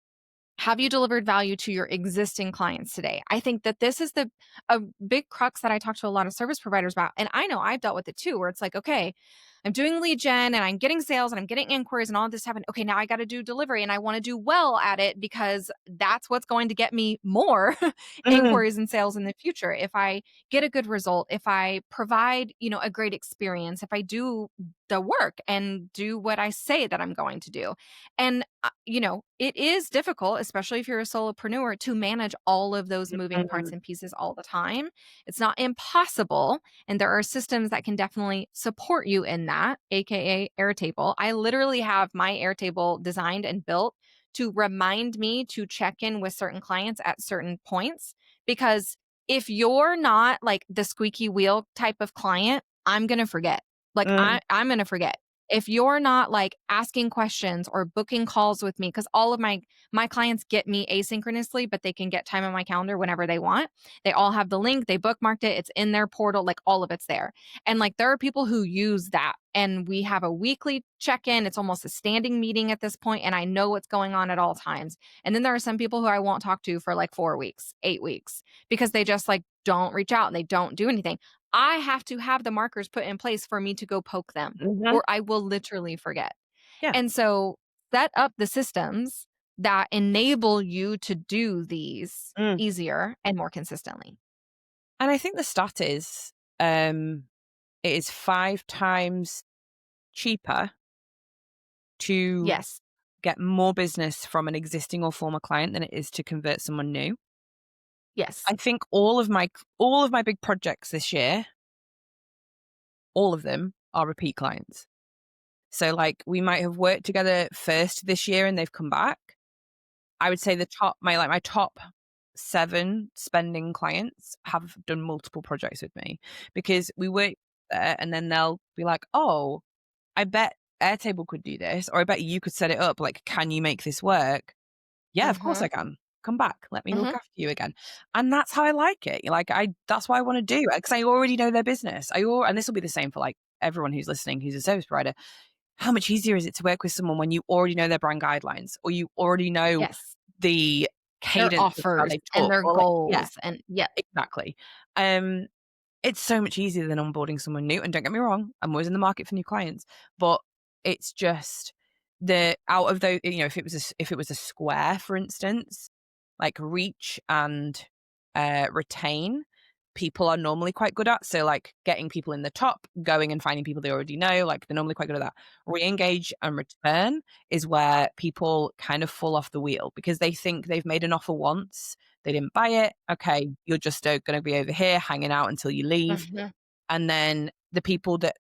have you delivered value to your existing clients today? I think that this is the a big crux that I talk to a lot of service providers about. And I know I've dealt with it too, where it's like, okay, I'm doing lead gen and I'm getting sales and I'm getting inquiries and all this happen. Okay, now I got to do delivery and I want to do well at it because that's what's going to get me more Mhm. inquiries and sales in the future. If I get a good result, if I provide, a great experience, if I do the work and do what I say that I'm going to do. And, it is difficult, especially if you're a solopreneur, to manage all of those moving parts Mhm. and pieces all the time. It's not impossible. And there are systems that can definitely support you in that, AKA Airtable. I literally have my Airtable designed and built to remind me to check in with certain clients at certain points. Because if you're not like the squeaky wheel type of client, I'm going to forget. Like Mm. I'm going to forget if you're not like asking questions or booking calls with me, because all of my clients get me asynchronously, but they can get time on my calendar whenever they want. They all have the link, they bookmarked it, it's in their portal, like all of it's there. And like there are people who use that, and we have a weekly check-in. It's almost a standing meeting at this point, and I know what's going on at all times. And then there are some people who I won't talk to for like 4 weeks, 8 weeks, because they just like don't reach out and they don't do anything. I have to have the markers put in place for me to go poke them, Mhm. or I will literally forget. Yeah. And so set up the systems that enable you to do these Mm. easier and more consistently. And I think the stat is, it is 5 times cheaper to Yes. get more business from an existing or former client than it is to convert someone new. Yes. I think all of my big projects this year, all of them are repeat clients. So, like, we might have worked together first this year and they've come back. I would say my top 7 spending clients have done multiple projects with me, because we work there and then they'll be like, "Oh, I bet Airtable could do this, or I bet you could set it up. Like, can you make this work?" "Yeah, of course I Mhm. can. Come back. Let me look Mhm. after you again." And that's how I like it. Like, that's why I wanna do it, because I already know their business. And this will be the same for, like, everyone who's listening who's a service provider. How much easier is it to work with someone when you already know their brand guidelines, or you already know Yes. the Their cadence of how offers they and talk, their or like, yeah, goals and yeah. exactly. Um, it's so much easier than onboarding someone new, and don't get me wrong, I'm always in the market for new clients, but it's just the out of those, if it was a square, for instance, like reach and retain, people are normally quite good at. So, like, getting people in the top, going and finding people they already know, like, they're normally quite good at that. Re-engage and return is where people kind of fall off the wheel because they think they've made an offer once, they didn't buy it. Okay, you're just going to be over here hanging out until you leave. Mhm. And then the people that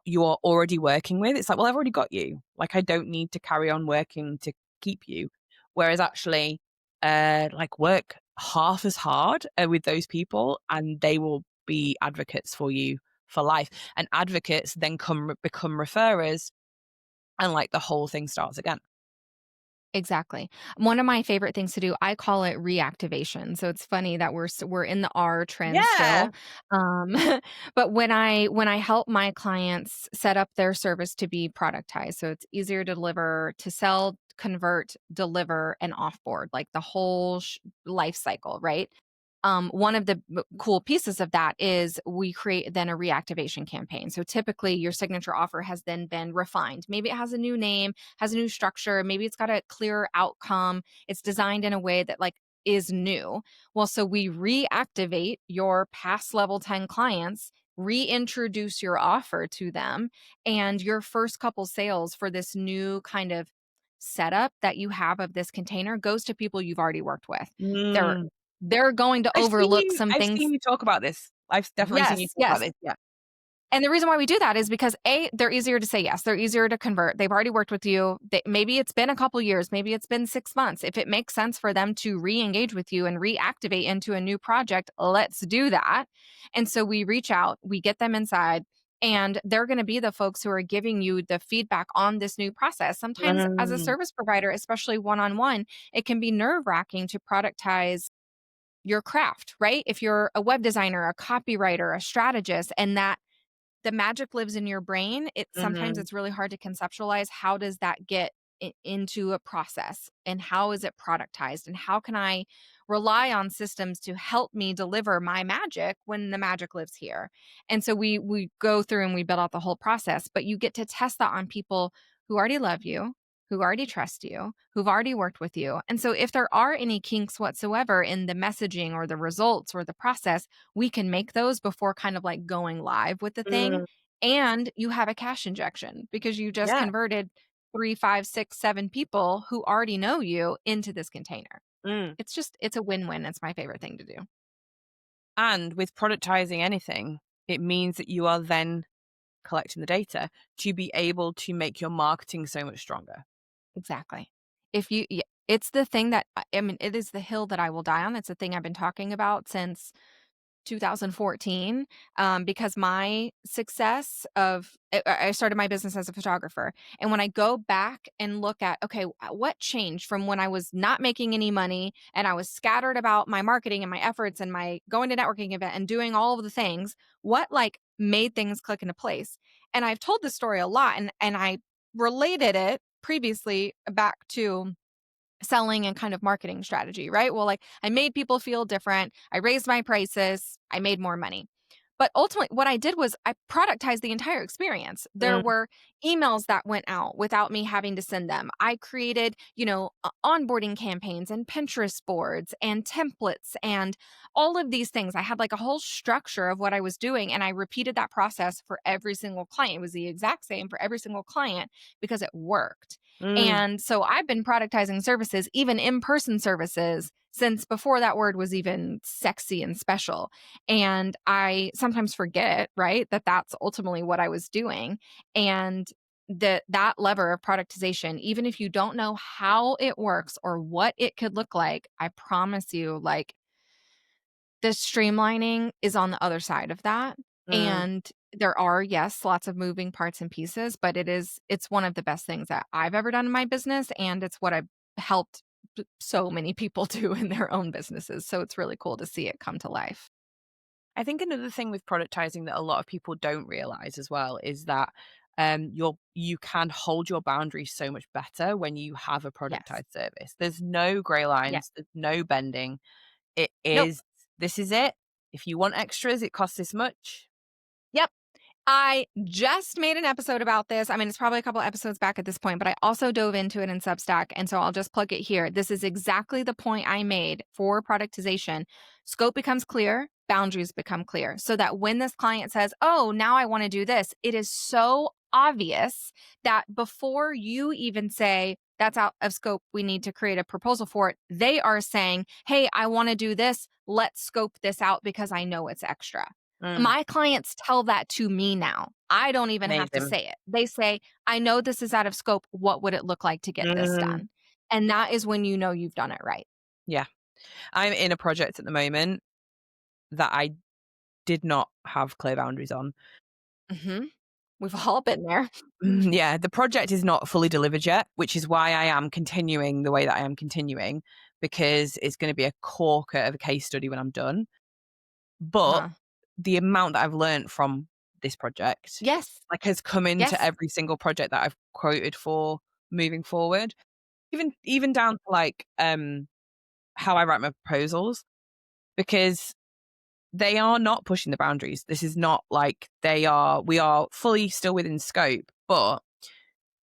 you are already working with, it's like, well, I've already got you. Like, I don't need to carry on working to keep you. Whereas actually, like, work half as hard with those people, and they will be advocates for you for life. And advocates then become referrers, and like the whole thing starts again. Exactly. One of my favorite things to do, I call it reactivation. So it's funny that we're in the R trend Yeah. still. Um, but when I help my clients set up their service to be productized, so it's easier to deliver, to sell, convert, deliver, and offboard, like the whole life cycle, right? One of the cool pieces of that is we create then a reactivation campaign. So typically, your signature offer has then been refined. Maybe it has a new name, has a new structure, maybe it's got a clearer outcome. It's designed in a way that like is new. Well, so we reactivate your past level 10 clients, reintroduce your offer to them, and your first couple sales for this new kind of setup that you have of this container goes to people you've already worked with. They're Mm. they're going to overlook some I've things. seen you talk about this. I've definitely seen you Yes, talk about yes. this. Yeah. And the reason why we do that is because A, they're easier to say yes. They're easier to convert. They've already worked with you. Maybe it's been a couple years, maybe it's been 6 months. If it makes sense for them to re-engage with you and reactivate into a new project, let's do that. And so we reach out, we get them inside, and they're going to be the folks who are giving you the feedback on this new process. Sometimes as a Mm. service provider, especially one-on-one, it can be nerve-wracking to productize your craft, right? If you're a web designer, a copywriter, a strategist, and that the magic lives in your brain, sometimes Mhm. it's really hard to conceptualize how does that get into a process and how is it productized and how can I rely on systems to help me deliver my magic when the magic lives here. And so we go through and we build out the whole process, but you get to test that on people who already love you, who already trust you, who've already worked with you. And so if there are any kinks whatsoever in the messaging or the results or the process, we can make those before kind of like going live with the thing. Mm. And you have a cash injection because you just Yeah. converted 3, 5, 6, 7 people who already know you into this container. Mm. It's a win-win. It's my favorite thing to do. And with productizing anything, it means that you are then collecting the data to be able to make your marketing so much stronger. Exactly. If you yeah, it's the thing that I mean, it is the hill that I will die on. It's the thing I've been talking about since 2014, because my success of I started my business as a photographer, and when I go back and look at, okay, what changed from when I was not making any money and I was scattered about my marketing and my efforts and my going to networking event and doing all of the things, what like made things click into place? And I've told this story a lot, and I related it previously back to selling and kind of marketing strategy, right? Well, like I made people feel different. I raised my prices. I made more money. But ultimately, what I did was I productized the entire experience. There Mm. were emails that went out without me having to send them. I created, onboarding campaigns and Pinterest boards and templates and all of these things. I had like a whole structure of what I was doing. And I repeated that process for every single client. It was the exact same for every single client because it worked. Mm. And so I've been productizing services, even in person services, since before that word was even sexy and special. And I sometimes forget, right, that that's ultimately what I was doing. And that lever of productization, even if you don't know how it works or what it could look like, I promise you, like the streamlining is on the other side of that. Mm. And there are, yes, lots of moving parts and pieces, but it's one of the best things that I've ever done in my business. And it's what I've helped so many people do in their own businesses. So it's really cool to see it come to life. I think another thing with productizing that a lot of people don't realize as well is that you can hold your boundaries so much better when you have a Yes. productized service. There's no gray Yeah. lines, there's no bending. It Nope. is this is it. If you want extras, it costs this much. Yep. I just made an episode about this. I mean, it's probably a couple episodes back at this point, but I also dove into it in Substack. And so I'll just plug it here. This is exactly the point I made for productization. Scope becomes clear, boundaries become clear. So that when this client says, oh, now I want to do this, it is so obvious that before you even say, that's out of scope, we need to create a proposal for it, they are saying, hey, I want to do this. Let's scope this out because I know it's extra. Mm. My clients tell that to me now. I don't even have to Amazing. say it. They say, I know this is out of scope. What would it look like to get this Mm. done? And that is when you know you've done it right. Yeah. I'm in a project at the moment that I did not have clear boundaries on. Hmm. We've all been there. Yeah, the project is not fully delivered yet, which is why I am continuing the way that I am continuing, because it's going to be a corker of a case study when I'm done. But Uh-huh. the amount that I've learned from this project, Yes. like, has come into Yes. every single project that I've quoted for moving forward. Even down to, like, how I write my proposals, because they are not pushing the boundaries. This is not like we are fully still within scope, but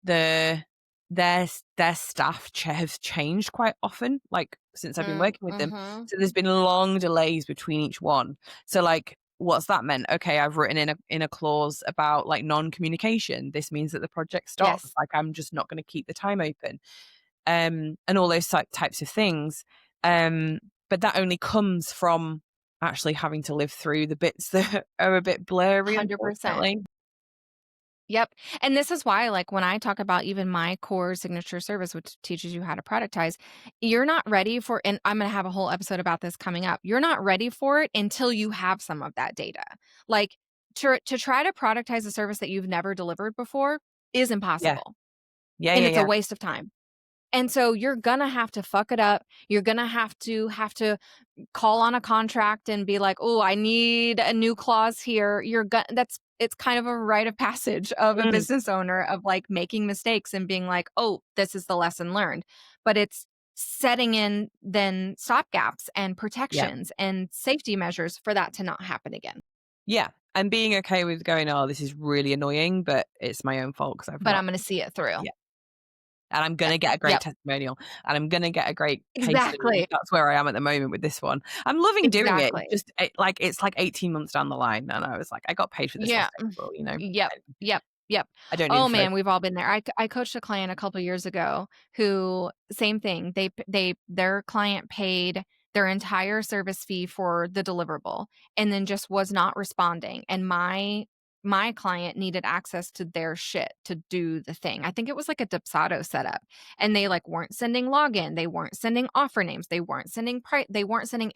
the their staff has changed quite often, like, since I've been working with them. Mhm. So there's been long delays between each one. So, like, what's that meant? Okay, I've written in a clause about, like, non-communication. This means that the project stops. Yes. Like, I'm just not gonna keep the time open. And all those types of things. Um, but that only comes from actually having to live through the bits that are a bit blurry, 100%. unfortunately. Yep. And this is why, like, when I talk about even my core signature service, which teaches you how to productize, you're not ready for, and I'm going to have a whole episode about this coming up. You're not ready for it until you have some of that data. Like, to try to productize a service that you've never delivered before is Yeah. impossible. Yeah, And yeah, it's a yeah. waste of time. And so you're gonna have to fuck it up. You're gonna have to call on a contract and be like, "Oh, I need a new clause here." That's it's kind of a rite of passage of a Mm, business owner of, like, making mistakes and being like, "Oh, this is the lesson learned." But it's setting in then stop gaps and yeah. protections and safety measures for that to not happen again. Yeah. And being okay with going, "Oh, this is really annoying, but it's my own fault because 'cause I've But not." I'm gonna see it through. Yeah. And I'm Yeah. gonna get a great Yep. testimonial, and I'm gonna get a great case study. Exactly. That's where I am at the moment with this one. I'm loving doing it. Exactly. It's like 18 months down the line, and I was like, "I got paid for this Yeah. last April," you know? Yep. Yep. Yep. I don't need Oh, the photo. man, we've all been there. I coached a client a couple years ago who same thing. Their client paid their entire service fee for the deliverable and then just was not responding, and my client needed access to their shit to do the thing. I think it was like a Dipsado setup, and they, like, weren't sending login, they weren't sending offer names, they weren't sending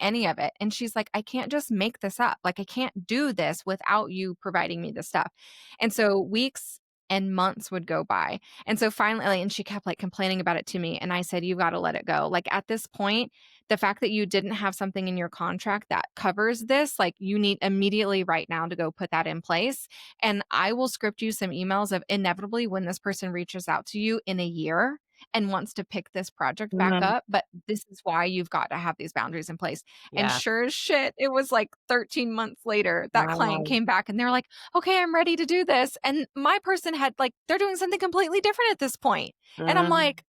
any of it, and she's like, "I can't just make this up. Like, I can't do this without you providing me the stuff." And so weeks and months would go by. And so finally, like, and she kept, like, complaining about it to me. And I said, "You got to let it go. Like, at this point, the fact that you didn't have something in your contract that covers this, like, you need immediately right now to go put that in place. And I will script you some emails of inevitably when this person reaches out to you in a year and wants to pick this project back Mhm. up. But this is why you've got to have these boundaries in place." And Yeah. sure as shit, it was like 13 months later, that client Wow. came back and they're like, "Okay, I'm ready to do this." And my person had, like, they're doing something completely different at this point. And I'm Mhm. like,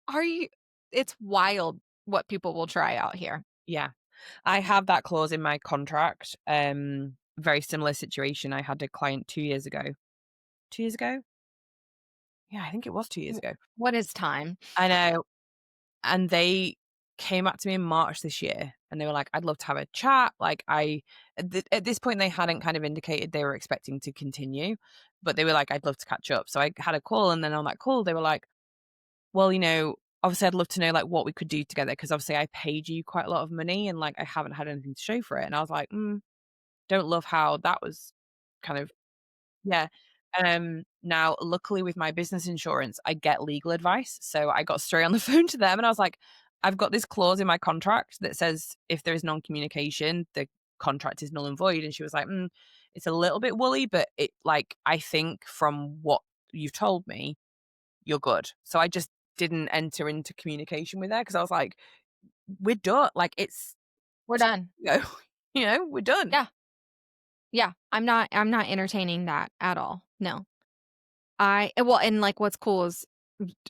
"Are you it's wild what people will try out here." Yeah. I have that clause in my contract. Very similar situation. I had a client 2 years ago. 2 years ago? Yeah, I think it was 2 years W ago. what is time? I know. And they came back to me in March this year, and they were like, "I'd love to have a chat." Like, at this point, they hadn't kind of indicated they were expecting to continue, but they were like, "I'd love to catch up." So I had a call, and then on that call, they were like, "Well, obviously, I'd love to know, like, what we could do together, because obviously I paid you quite a lot of money, and, like, I haven't had anything to show for it." And I was like, don't love how that was kind of, yeah. Now, luckily with my business insurance, I get legal advice. So I got straight on the phone to them and I was like, "I've got this clause in my contract that says if there is non-communication, the contract is null and void." And she was like, "It's a little bit woolly, but I think from what you've told me, you're good." So I just didn't enter into communication with her because I was like, "We're done. Like, it's, We're done. you know, we're done." Yeah. Yeah. I'm not entertaining that at all. No. Well, and, like, what's cool is,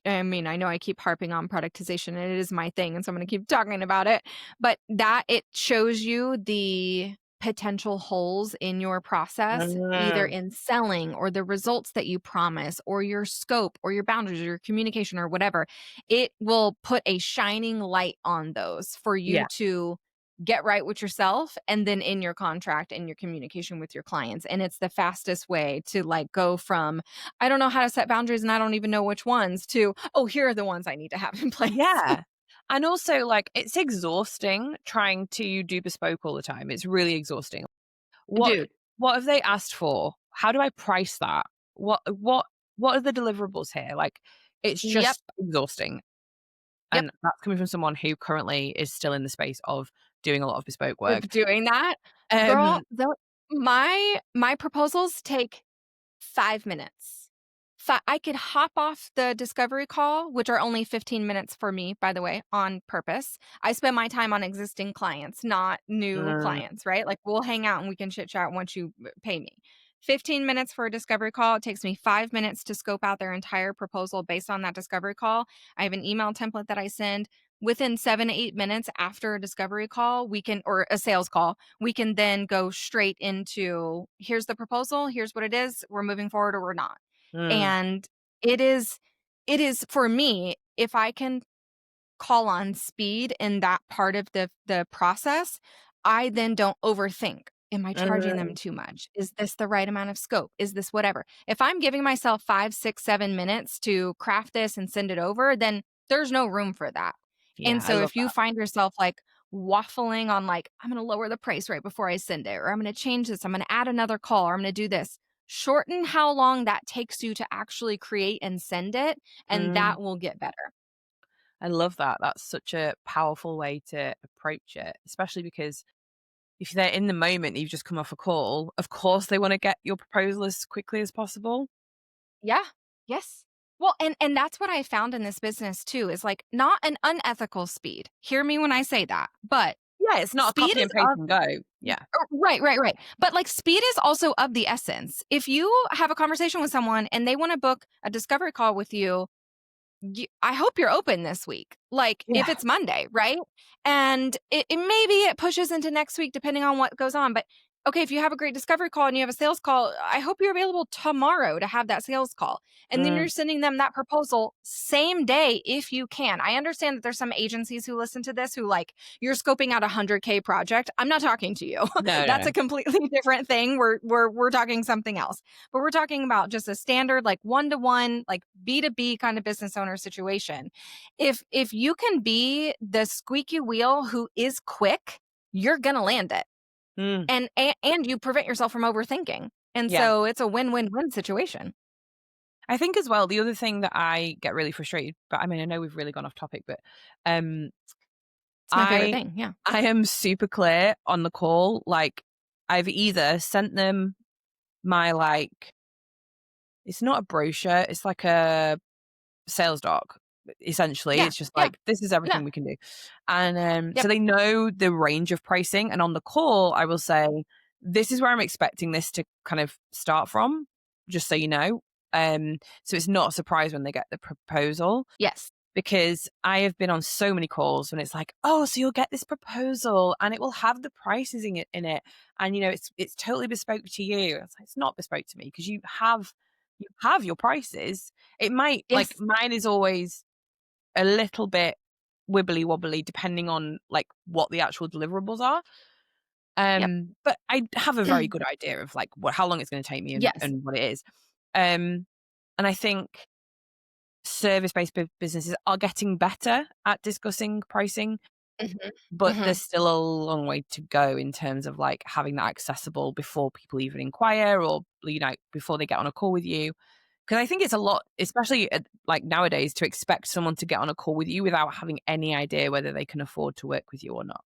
I mean, I know I keep harping on productization, and it is my thing, and so I'm gonna keep talking about it, but that it shows you the potential holes in your process, either Mm, in selling or the results that you promise or your scope or your boundaries or your communication or whatever. It will put a shining light on those for you yeah. to get right with yourself and then in your contract and your communication with your clients. And it's the fastest way to, like, go from, "I don't know how to set boundaries and I don't even know which ones," to, "Oh, here are the ones I need to have in place." Yeah. And also, like, it's exhausting trying to do bespoke all the time. It's really exhausting. What Dude, what have they asked for? how do I price that? What are the deliverables here? Like, it's Yep. just exhausting. Yep. And that's coming from someone who currently is still in the space of doing a lot of bespoke work. Of doing that. Girl, Um, my proposals take 5 minutes. I could hop off the discovery call, which are only 15 minutes for me, by the way, on purpose. I spend my time on existing clients, not new mm, clients, right? Like, we'll hang out and we can chit chat once you pay me. 15 minutes for a discovery call. It takes me 5 minutes to scope out their entire proposal based on that discovery call. I have an email template that I send. Within 7 to 8 minutes after a discovery call, or a sales call, we can then go straight into, here's the proposal, here's what it is, we're moving forward or we're not. mm, And it is for me, if I can call on speed in that part of the process, I then don't overthink. Am I charging them mm, too much? Is this the right amount of scope? Is this whatever? If I'm giving myself 5, 6, 7 minutes to craft this and send it over, then there's no room for that. And yeah, I so love if you find yourself like waffling on like, I'm going to lower the price right before I send it, or I'm going to change this, I'm going to add another call, or I'm going to do this, shorten how long that takes you to actually create and send it, that. and that will get better. I love that. That's such a powerful way to approach it, especially because if they're in the moment, you've just come off a call, of course they want to get your proposal as quickly as possible. Yeah. Yes. Well, and that's what I found in this business too, is like not an unethical speed. Hear me when I say that. But Yeah, it's not a speed copy is and paste of and go. Yeah. right, right, right. But like speed is also of the essence. If you have a conversation with someone and they want to book a discovery call with you, I hope you're open this week. Like if Yeah. it's Monday, right? And it maybe it pushes into next week depending on what goes on. But okay, if you have a great discovery call and you have a sales call, I hope you're available tomorrow to have that sales call. And then Mm, you're sending them that proposal same day if you can. I understand that there's some agencies who listen to this who like, you're scoping out a 100K project. I'm not talking to you. no, That's no. a completely different thing. We're talking something else. But we're talking about just a standard like one-to-one, like B2B kind of business owner situation. If you can be the squeaky wheel who is quick, you're going to land it. Mm, And you prevent yourself from overthinking. And yeah. so it's a win-win-win situation. I think as well, the other thing that I get really frustrated, but I mean, I know we've really gone off topic, but um, It's my favorite I thing. Yeah. I am super clear on the call. Like, I've either sent them my like, it's not a brochure, it's like a sales doc. Essentially, Yeah. it's just Yeah. like, this is Yeah. everything we can do. And so Yep. they know the range of pricing. And on the call, I will say, this is where I'm expecting this to kind of start from, just so you know. So it's not a surprise when they get the proposal, Yes. because I have been on so many calls when it's like, oh, so you'll get this proposal and it will have the prices in it. And it's totally bespoke to you. It's like, it's not bespoke to me because you have your prices. It might, like, Yes. mine is always a little bit wibbly wobbly depending on like what the actual deliverables are. Yep. But I have a very good idea of like how long it's going to take me and, Yes. and what it is. And I think service-based businesses are getting better at discussing pricing, Mhm. but Mhm. there's still a long way to go in terms of like having that accessible before people even inquire, or before they get on a call with you. Because I think it's a lot, especially like nowadays, to expect someone to get on a call with you without having any idea whether they can afford to work with you or not.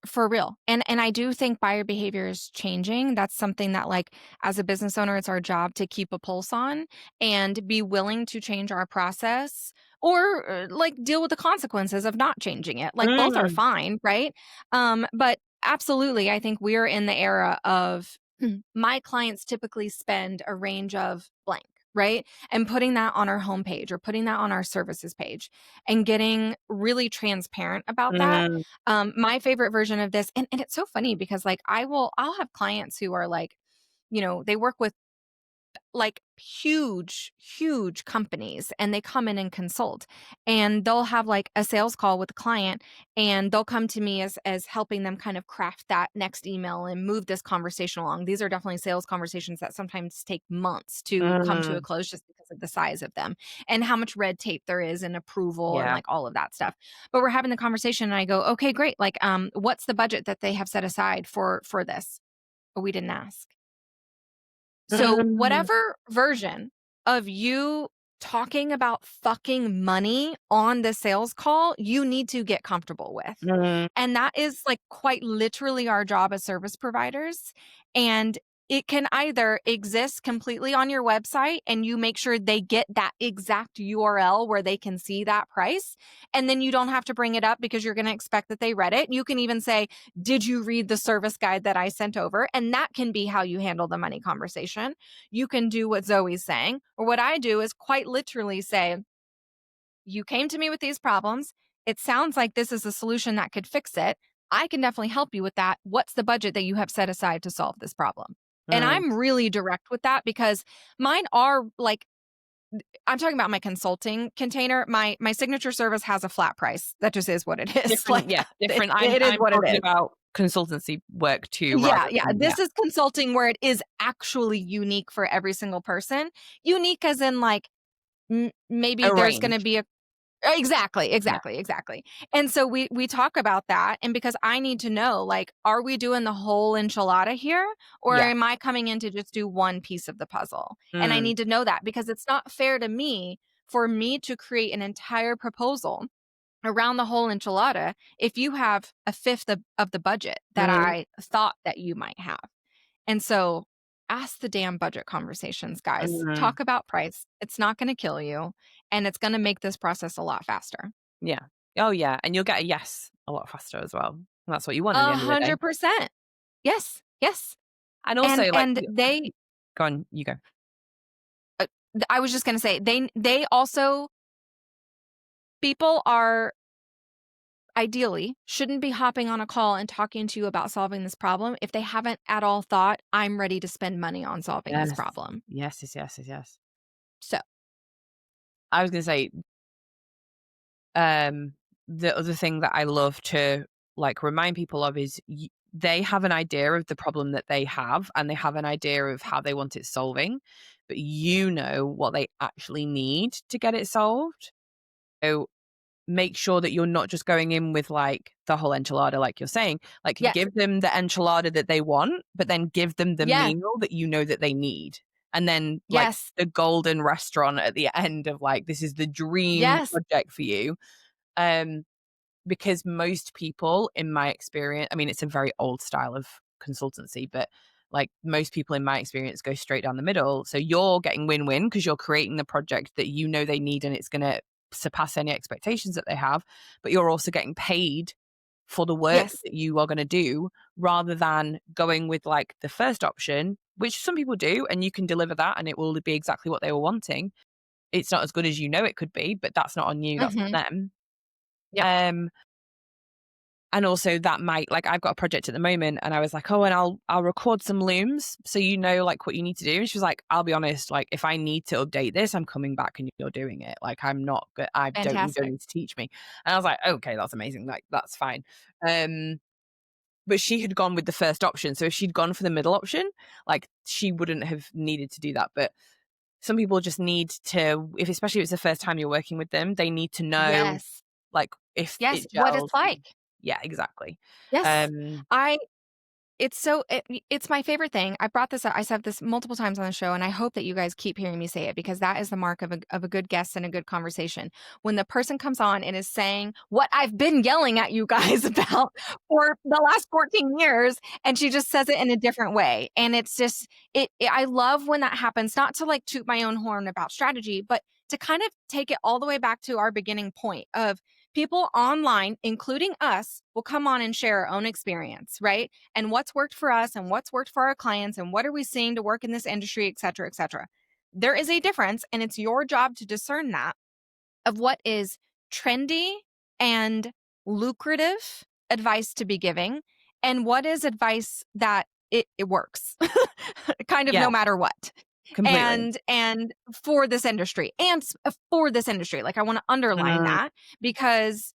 For real. And I do think buyer behavior is changing. That's something that like as a business owner, it's our job to keep a pulse on and be willing to change our process or like deal with the consequences of not changing it. Like both are Mm, fine, right? But absolutely, I think we're in the era of my clients typically spend a range of blank, right? And putting that on our homepage or putting that on our services page and getting really transparent about that. mm, My favorite version of this, and it's so funny because like I'll have clients who are like, they work with like huge companies and they come in and consult and they'll have like a sales call with the client and they'll come to me as helping them kind of craft that next email and move this conversation along. These are definitely sales conversations that sometimes take months to come to a mm. close just because of the size of them and how much red tape there is in approval and Yeah. like all of that stuff. But we're having the conversation and I go, "Okay, great. Like what's the budget that they have set aside for this?" "Oh, we didn't ask." So whatever version of you talking about fucking money on the sales call, you need to get comfortable with. And that is like quite literally our job as service providers. And it can either exist completely on your website and you make sure they get that exact URL where they can see that price. And then you don't have to bring it up because you're going to expect that they read it. You can even say, did you read the service guide that I sent over? And that can be how you handle the money conversation. You can do what Zoe's saying, or what I do is quite literally say, you came to me with these problems. It sounds like this is a solution that could fix it. I can definitely help you with that. What's the budget that you have set aside to solve this problem? And I'm really direct with that because mine are like, I'm talking about my consulting container. My signature service has a flat price. That just is what it is. Different, like, different. It is I'm what it talking is. about consultancy work too. Yeah. Than, This is consulting where it is actually unique for every single person. Unique as in like, maybe there's going to be a Exactly. And so we talk about that. And because I need to know, like, are we doing the whole enchilada here? Or am I coming in to just do one piece of the puzzle? And I need to know that because it's not fair to me for me to create an entire proposal around the whole enchilada if you have a fifth of the budget that I thought that you might have. And so ask the damn budget conversations, guys. Talk about price. It's not going to kill you. And it's going to make this process a lot faster. Yeah. Oh, yeah. And you'll get a yes a lot faster as well. And that's what you want at the end of the day. 100%. Yes. And also, and they... Go on, you go. I was just going to say, they also... People are... ideally shouldn't be hopping on a call and talking to you about solving this problem if they haven't at all thought, I'm ready to spend money on solving this problem. Yes. So I was going to say, the other thing that I love to like remind people of is they have an idea of the problem that they have and they have an idea of how they want it solving, but you know what they actually need to get it solved. So make sure that you're not just going in with like the whole enchilada, like you're saying, like give them the enchilada that they want, but then give them the meal that you know that they need. And then like the golden restaurant at the end of like, this is the dream project for you. Because most people in my experience, I mean, it's a very old style of consultancy, but like most people in my experience go straight down the middle. So you're getting win-win because you're creating the project that you know they need and it's going to surpass any expectations that they have, but you're also getting paid for the work that you are going to do rather than going with like the first option, which some people do, and you can deliver that and it will be exactly what they were wanting. It's not as good as you know it could be, but that's not on you, that's on them. And also that might, like, I've got a project at the moment and I was like, oh, and I'll record some looms so you know like what you need to do. And she was like, I'll be honest, like if I need to update this, I'm coming back and you're doing it. Like I'm not good. You don't need to teach me. And I was like, okay, that's amazing. Like that's fine. But she had gone with the first option. So if she'd gone for the middle option, like she wouldn't have needed to do that. But some people just need to, especially if it's the first time you're working with them, they need to know like if it gels, what it's like. Yeah, exactly. Yes. It's my favorite thing. I brought this up. I said this multiple times on the show, and I hope that you guys keep hearing me say it because that is the mark of a good guest and a good conversation. When the person comes on and is saying what I've been yelling at you guys about for the last 14 years, and she just says it in a different way. And it's just, I love when that happens, not to like toot my own horn about strategy, but to kind of take it all the way back to our beginning point of people online, including us, will come on and share our own experience, right? And what's worked for us and what's worked for our clients and what are we seeing to work in this industry, et cetera, et cetera. There is a difference, and it's your job to discern that of what is trendy and lucrative advice to be giving and what is advice that it works kind of no matter what. Completely. And for this industry like I want to underline that because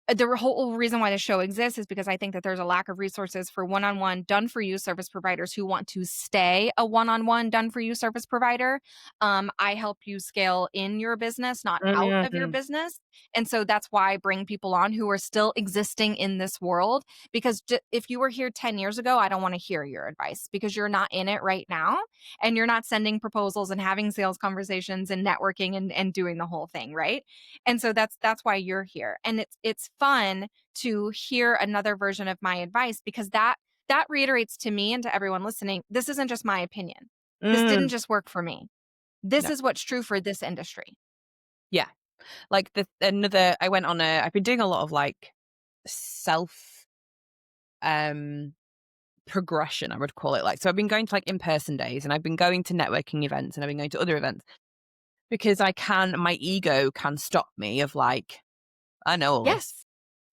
the whole reason why the show exists is because I think that there's a lack of resources for one-on-one done-for-you service providers who want to stay a one-on-one done-for-you service provider. I help you scale in your business, not out of your Mhm. business. And so that's why I bring people on who are still existing in this world, because if you were here 10 years ago, I don't want to hear your advice because you're not in it right now and you're not sending proposals and having sales conversations and networking and doing the whole thing, right? And so that's why you're here. And it's fun to hear another version of my advice, because that reiterates to me and to everyone listening, this isn't just my opinion. This didn't Mm. just work for me. This No. is what's true for this industry. Yeah. Like I went on I've been doing a lot of like self progression, I would call it. Like, so I've been going to like in-person days, and I've been going to networking events, and I've been going to other events because my ego can stop me of like, I know all this. Yes.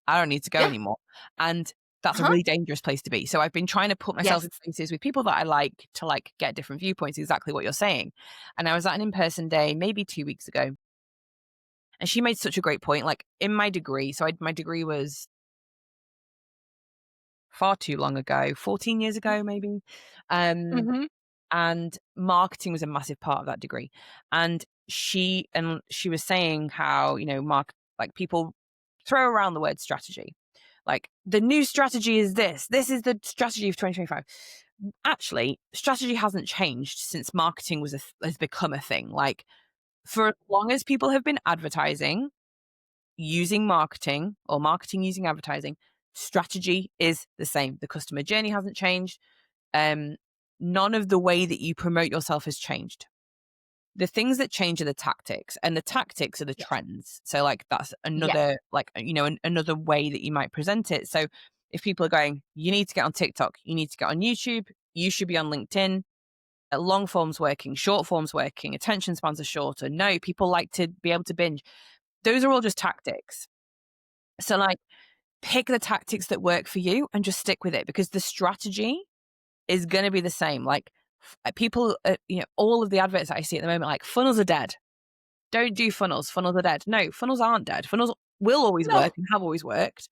I don't need to go Yeah. anymore. And that's a Uh-huh. really dangerous place to be. So I've been trying to put myself Yes. in places with people that I like to like get different viewpoints, exactly what you're saying. And I was at an in-person day maybe 2 weeks ago, and she made such a great point. Like in my degree, my degree was far too long ago, 14 years ago, maybe. Um, Mm-hmm. and marketing was a massive part of that degree. And she was saying how, like people throw around the word strategy. Like the new strategy is this. This is the strategy of 2025. Actually, strategy hasn't changed since marketing has become a thing. Like for as long as people have been advertising using marketing or marketing using advertising, strategy is the same. The customer journey hasn't changed. Um, None of the way that you promote yourself has changed. The things that change are the tactics, and the tactics are the Yes. trends. So like that's Yes. another another way that you might present it. So if people are going, you need to get on TikTok, you need to get on YouTube, you should be on LinkedIn. Long form's working, short form's working, attention spans are shorter. No, people like to be able to binge. Those are all just tactics. So like pick the tactics that work for you and just stick with it, because the strategy is going to be the same. Like people, all of the adverts that I see at the moment, like funnels are dead. Don't do funnels. Funnels are dead. No, funnels aren't dead. Funnels will always No. work and have always worked.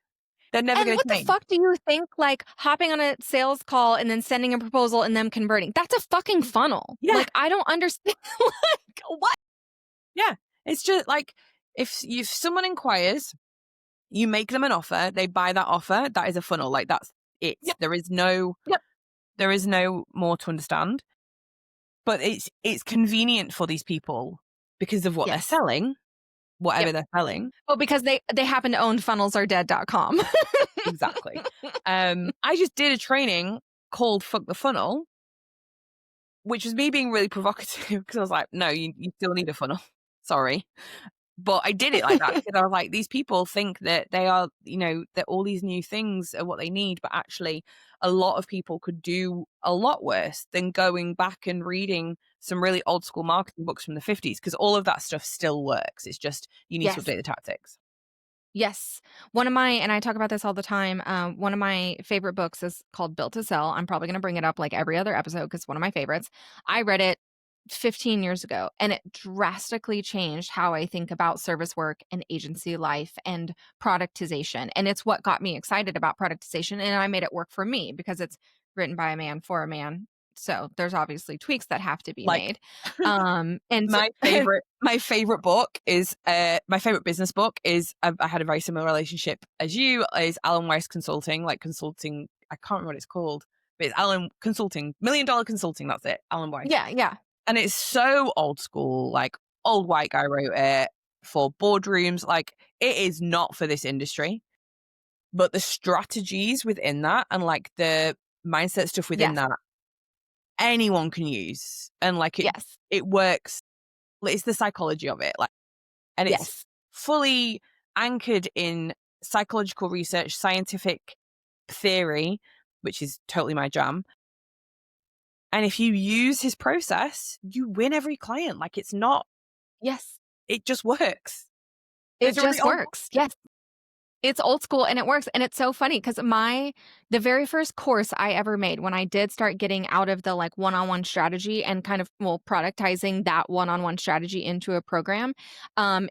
They're never And going to what the change. fuck do you think, like hopping on a sales call and then sending a proposal and them converting? That's a fucking funnel. Yeah. Like, I don't understand. Like, what? Yeah. It's just like if someone inquires, you make them an offer, they buy that offer, that is a funnel. Like that's it. Yep. There is no Yep. more to understand. But it's convenient for these people because of what they're Yes. selling, Yep. whatever they're selling. Oh, because they happen to own funnelsaredead.com. Exactly. I just did a training called Fuck the Funnel, which was me being really provocative because I was like, no, you still need a funnel. Sorry. But I did it like that because I was like, these people think that they are, that all these new things are what they need. But actually, a lot of people could do a lot worse than going back and reading some really old school marketing books from the 50s, because all of that stuff still works. It's just you need to Yes. update the tactics. Yes. And I talk about this all the time. One of my favorite books is called Built to Sell. I'm probably going to bring it up like every other episode because it's one of my favorites. I read it 15 years ago, and it drastically changed how I think about service work and agency life and productization. And it's what got me excited about productization. And I made it work for me because it's written by a man for a man. So there's obviously tweaks that have to be Like made. And my favorite book is my favorite business book is I had a very similar relationship as you, is Alan Weiss Consulting, like consulting. I can't remember what it's called, but it's Alan Consulting, $1 Million Consulting. That's it, Alan Weiss. yeah. And it's so old school, like old white guy wrote it for boardrooms. Like it is not for this industry, but the strategies within that and like the mindset stuff within Yes. that, anyone can use. And like Yes. it works. It's the psychology of it. Like, and it's Yes. fully anchored in psychological research, scientific theory, which is totally my jam. And if you use his process, you win every client. Like it's not, Yes. it just works. It It's a really just old, works. Yes. It's old school and it works. And it's so funny because the very first course I ever made when I did start getting out of the like one-on-one strategy and kind of, productizing that one-on-one strategy into a program,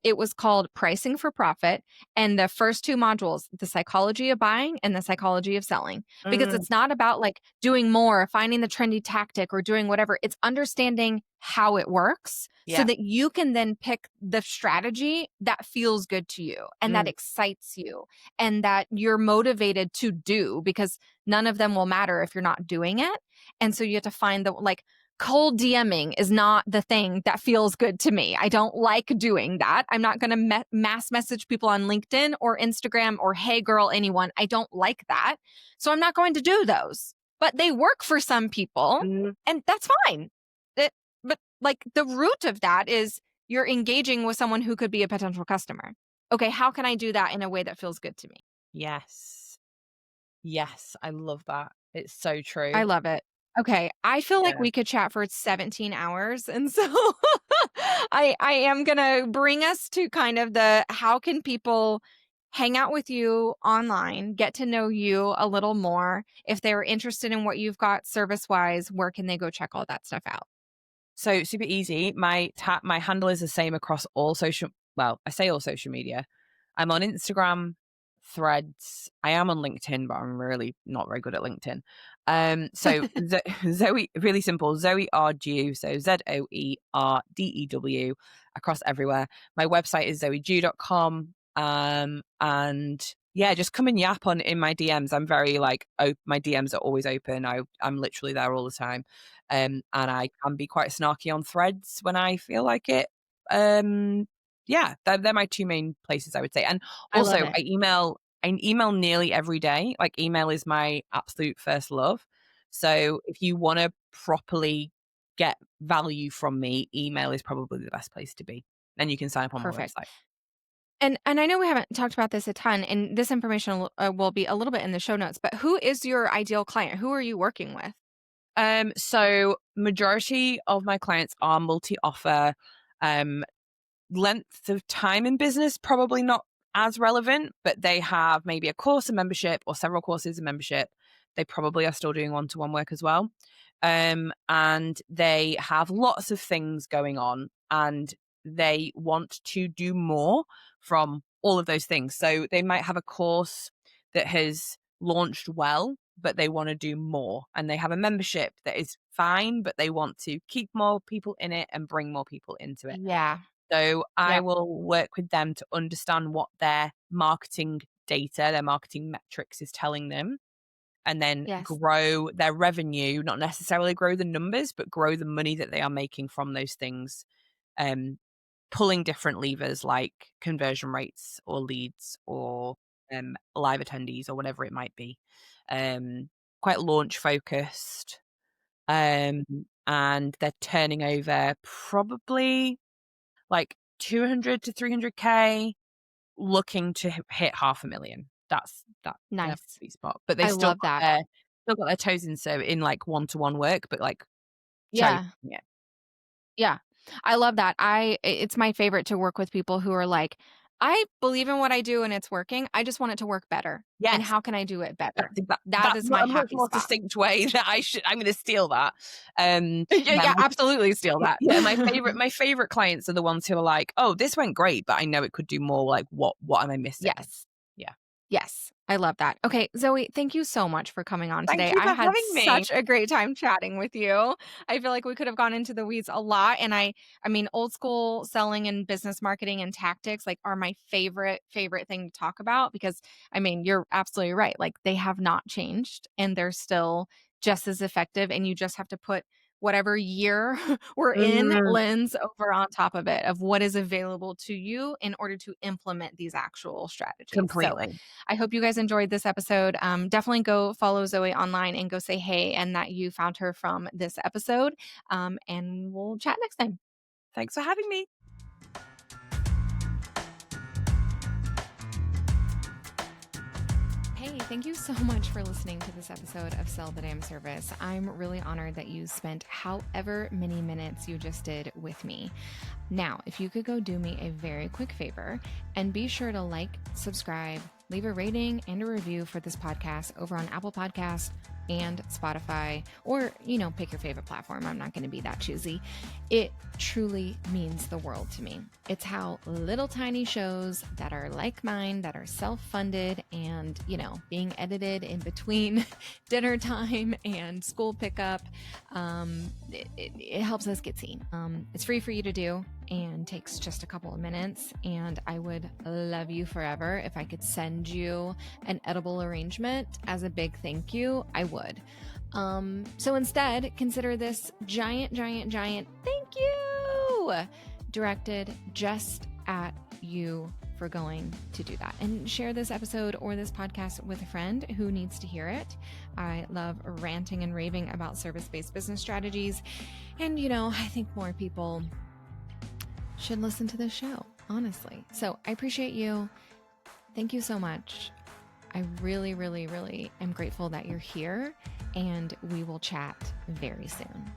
it was called Pricing for Profit. And the first two modules, the psychology of buying and the psychology of selling, because it's not about like doing more, finding the trendy tactic or doing whatever. It's understanding how it works so that you can then pick the strategy that feels good to you and that excites you and that you're motivated to do, because none of them will matter if you're not doing it. And so you have to find the like cold DMing is not the thing that feels good to me. I don't like doing that. I'm not going to mass message people on LinkedIn or Instagram or hey girl, anyone. I don't like that. So I'm not going to do those, but they work for some people and that's fine. But like the root of that is you're engaging with someone who could be a potential customer. Okay, how can I do that in a way that feels good to me? Yes. Yes, I love that. It's so true. I love it. Okay, I feel like Yeah. we could chat for 17 hours. And so I am going to bring us to kind of the how can people hang out with you online, get to know you a little more. If they're interested in what you've got service-wise, where can they go check all that stuff out? So super easy. My handle is the same across all social. Well, I say all social media. I'm on Instagram, Threads. I am on LinkedIn, but I'm really not very good at LinkedIn. So Zoe, really simple. Zoe Dew. So ZoeRdew across everywhere. My website is zoedew.com. And yeah, just come and yap in my DMs. I'm very like, my DMs are always open. I'm literally there all the time. And I can be quite snarky on Threads when I feel like it. Yeah, they're my two main places, I would say. And I love also, it. I email nearly every day. Like email is my absolute first love. So if you want to properly get value from me, email is probably the best place to be. And you can sign up on my Perfect. website. And I know we haven't talked about this a ton, and this information will be a little bit in the show notes, but who is your ideal client? Who are you working with? So majority of my clients are multi-offer. Length of time in business, probably not as relevant, but they have maybe a course, a membership, or several courses, a membership. They probably are still doing one-to-one work as well. And they have lots of things going on and they want to do more from all of those things. So they might have a course that has launched well, but they want to do more. And they have a membership that is fine, but they want to keep more people in it and bring more people into it. Yeah. So I Yep. will work with them to understand what their marketing data, their marketing metrics is telling them, and then Yes. grow their revenue, not necessarily grow the numbers, but grow the money that they are making from those things. Pulling different levers like conversion rates or leads or live attendees or whatever it might be. Quite launch focused. And they're turning over probably like 200 to 300K, looking to hit 500,000. That's their Nice. sweet spot. But they I love that. still got their toes in, so in like one-to-one work, but like cherry Yeah. picking it. Yeah. I love that. It's my favorite to work with people who are like, I believe in what I do and it's working. I just want it to work better. And Yes, how can I do it better? That that's is my a much happy more spot. distinct way that I'm gonna steal that. Yeah, Yeah, yeah, absolutely steal that. yeah, my favorite clients are the ones who are like, "Oh, this went great, but I know it could do more. Like, what am I missing?" Yes. Yeah. Yes. I love that. Okay, Zoe, thank you so much for coming on Thank today. you I for had having me. such a great time chatting with you. I feel like we could have gone into the weeds a lot, and I mean, old school selling and business marketing and tactics like are my favorite thing to talk about, because I mean, you're absolutely right. Like they have not changed and they're still just as effective, and you just have to put whatever year we're in Mm, lens over on top of it of what is available to you in order to implement these actual strategies. So completely. I hope you guys enjoyed this episode. Definitely go follow Zoe online and go say hey and that you found her from this episode. And we'll chat next time. Thanks for having me. Hey, thank you so much for listening to this episode of Sell the Damn Service. I'm really honored that you spent however many minutes you just did with me. Now, if you could go do me a very quick favor and be sure to like, subscribe, leave a rating and a review for this podcast over on Apple Podcasts and Spotify, or, pick your favorite platform. I'm not going to be that choosy. It truly means the world to me. It's how little tiny shows that are like mine, that are self-funded and, being edited in between dinner time and school pickup, it helps us get seen. It's free for you to do and takes just a couple of minutes. And I would love you forever. If I could send you an edible arrangement as a big thank you, I would. So instead, consider this giant thank you directed just at you for going to do that. And share this episode or this podcast with a friend who needs to hear it. I love ranting and raving about service-based business strategies. And, I think more people should listen to this show, honestly. So I appreciate you. Thank you so much. I really, really, really am grateful that you're here, and we will chat very soon.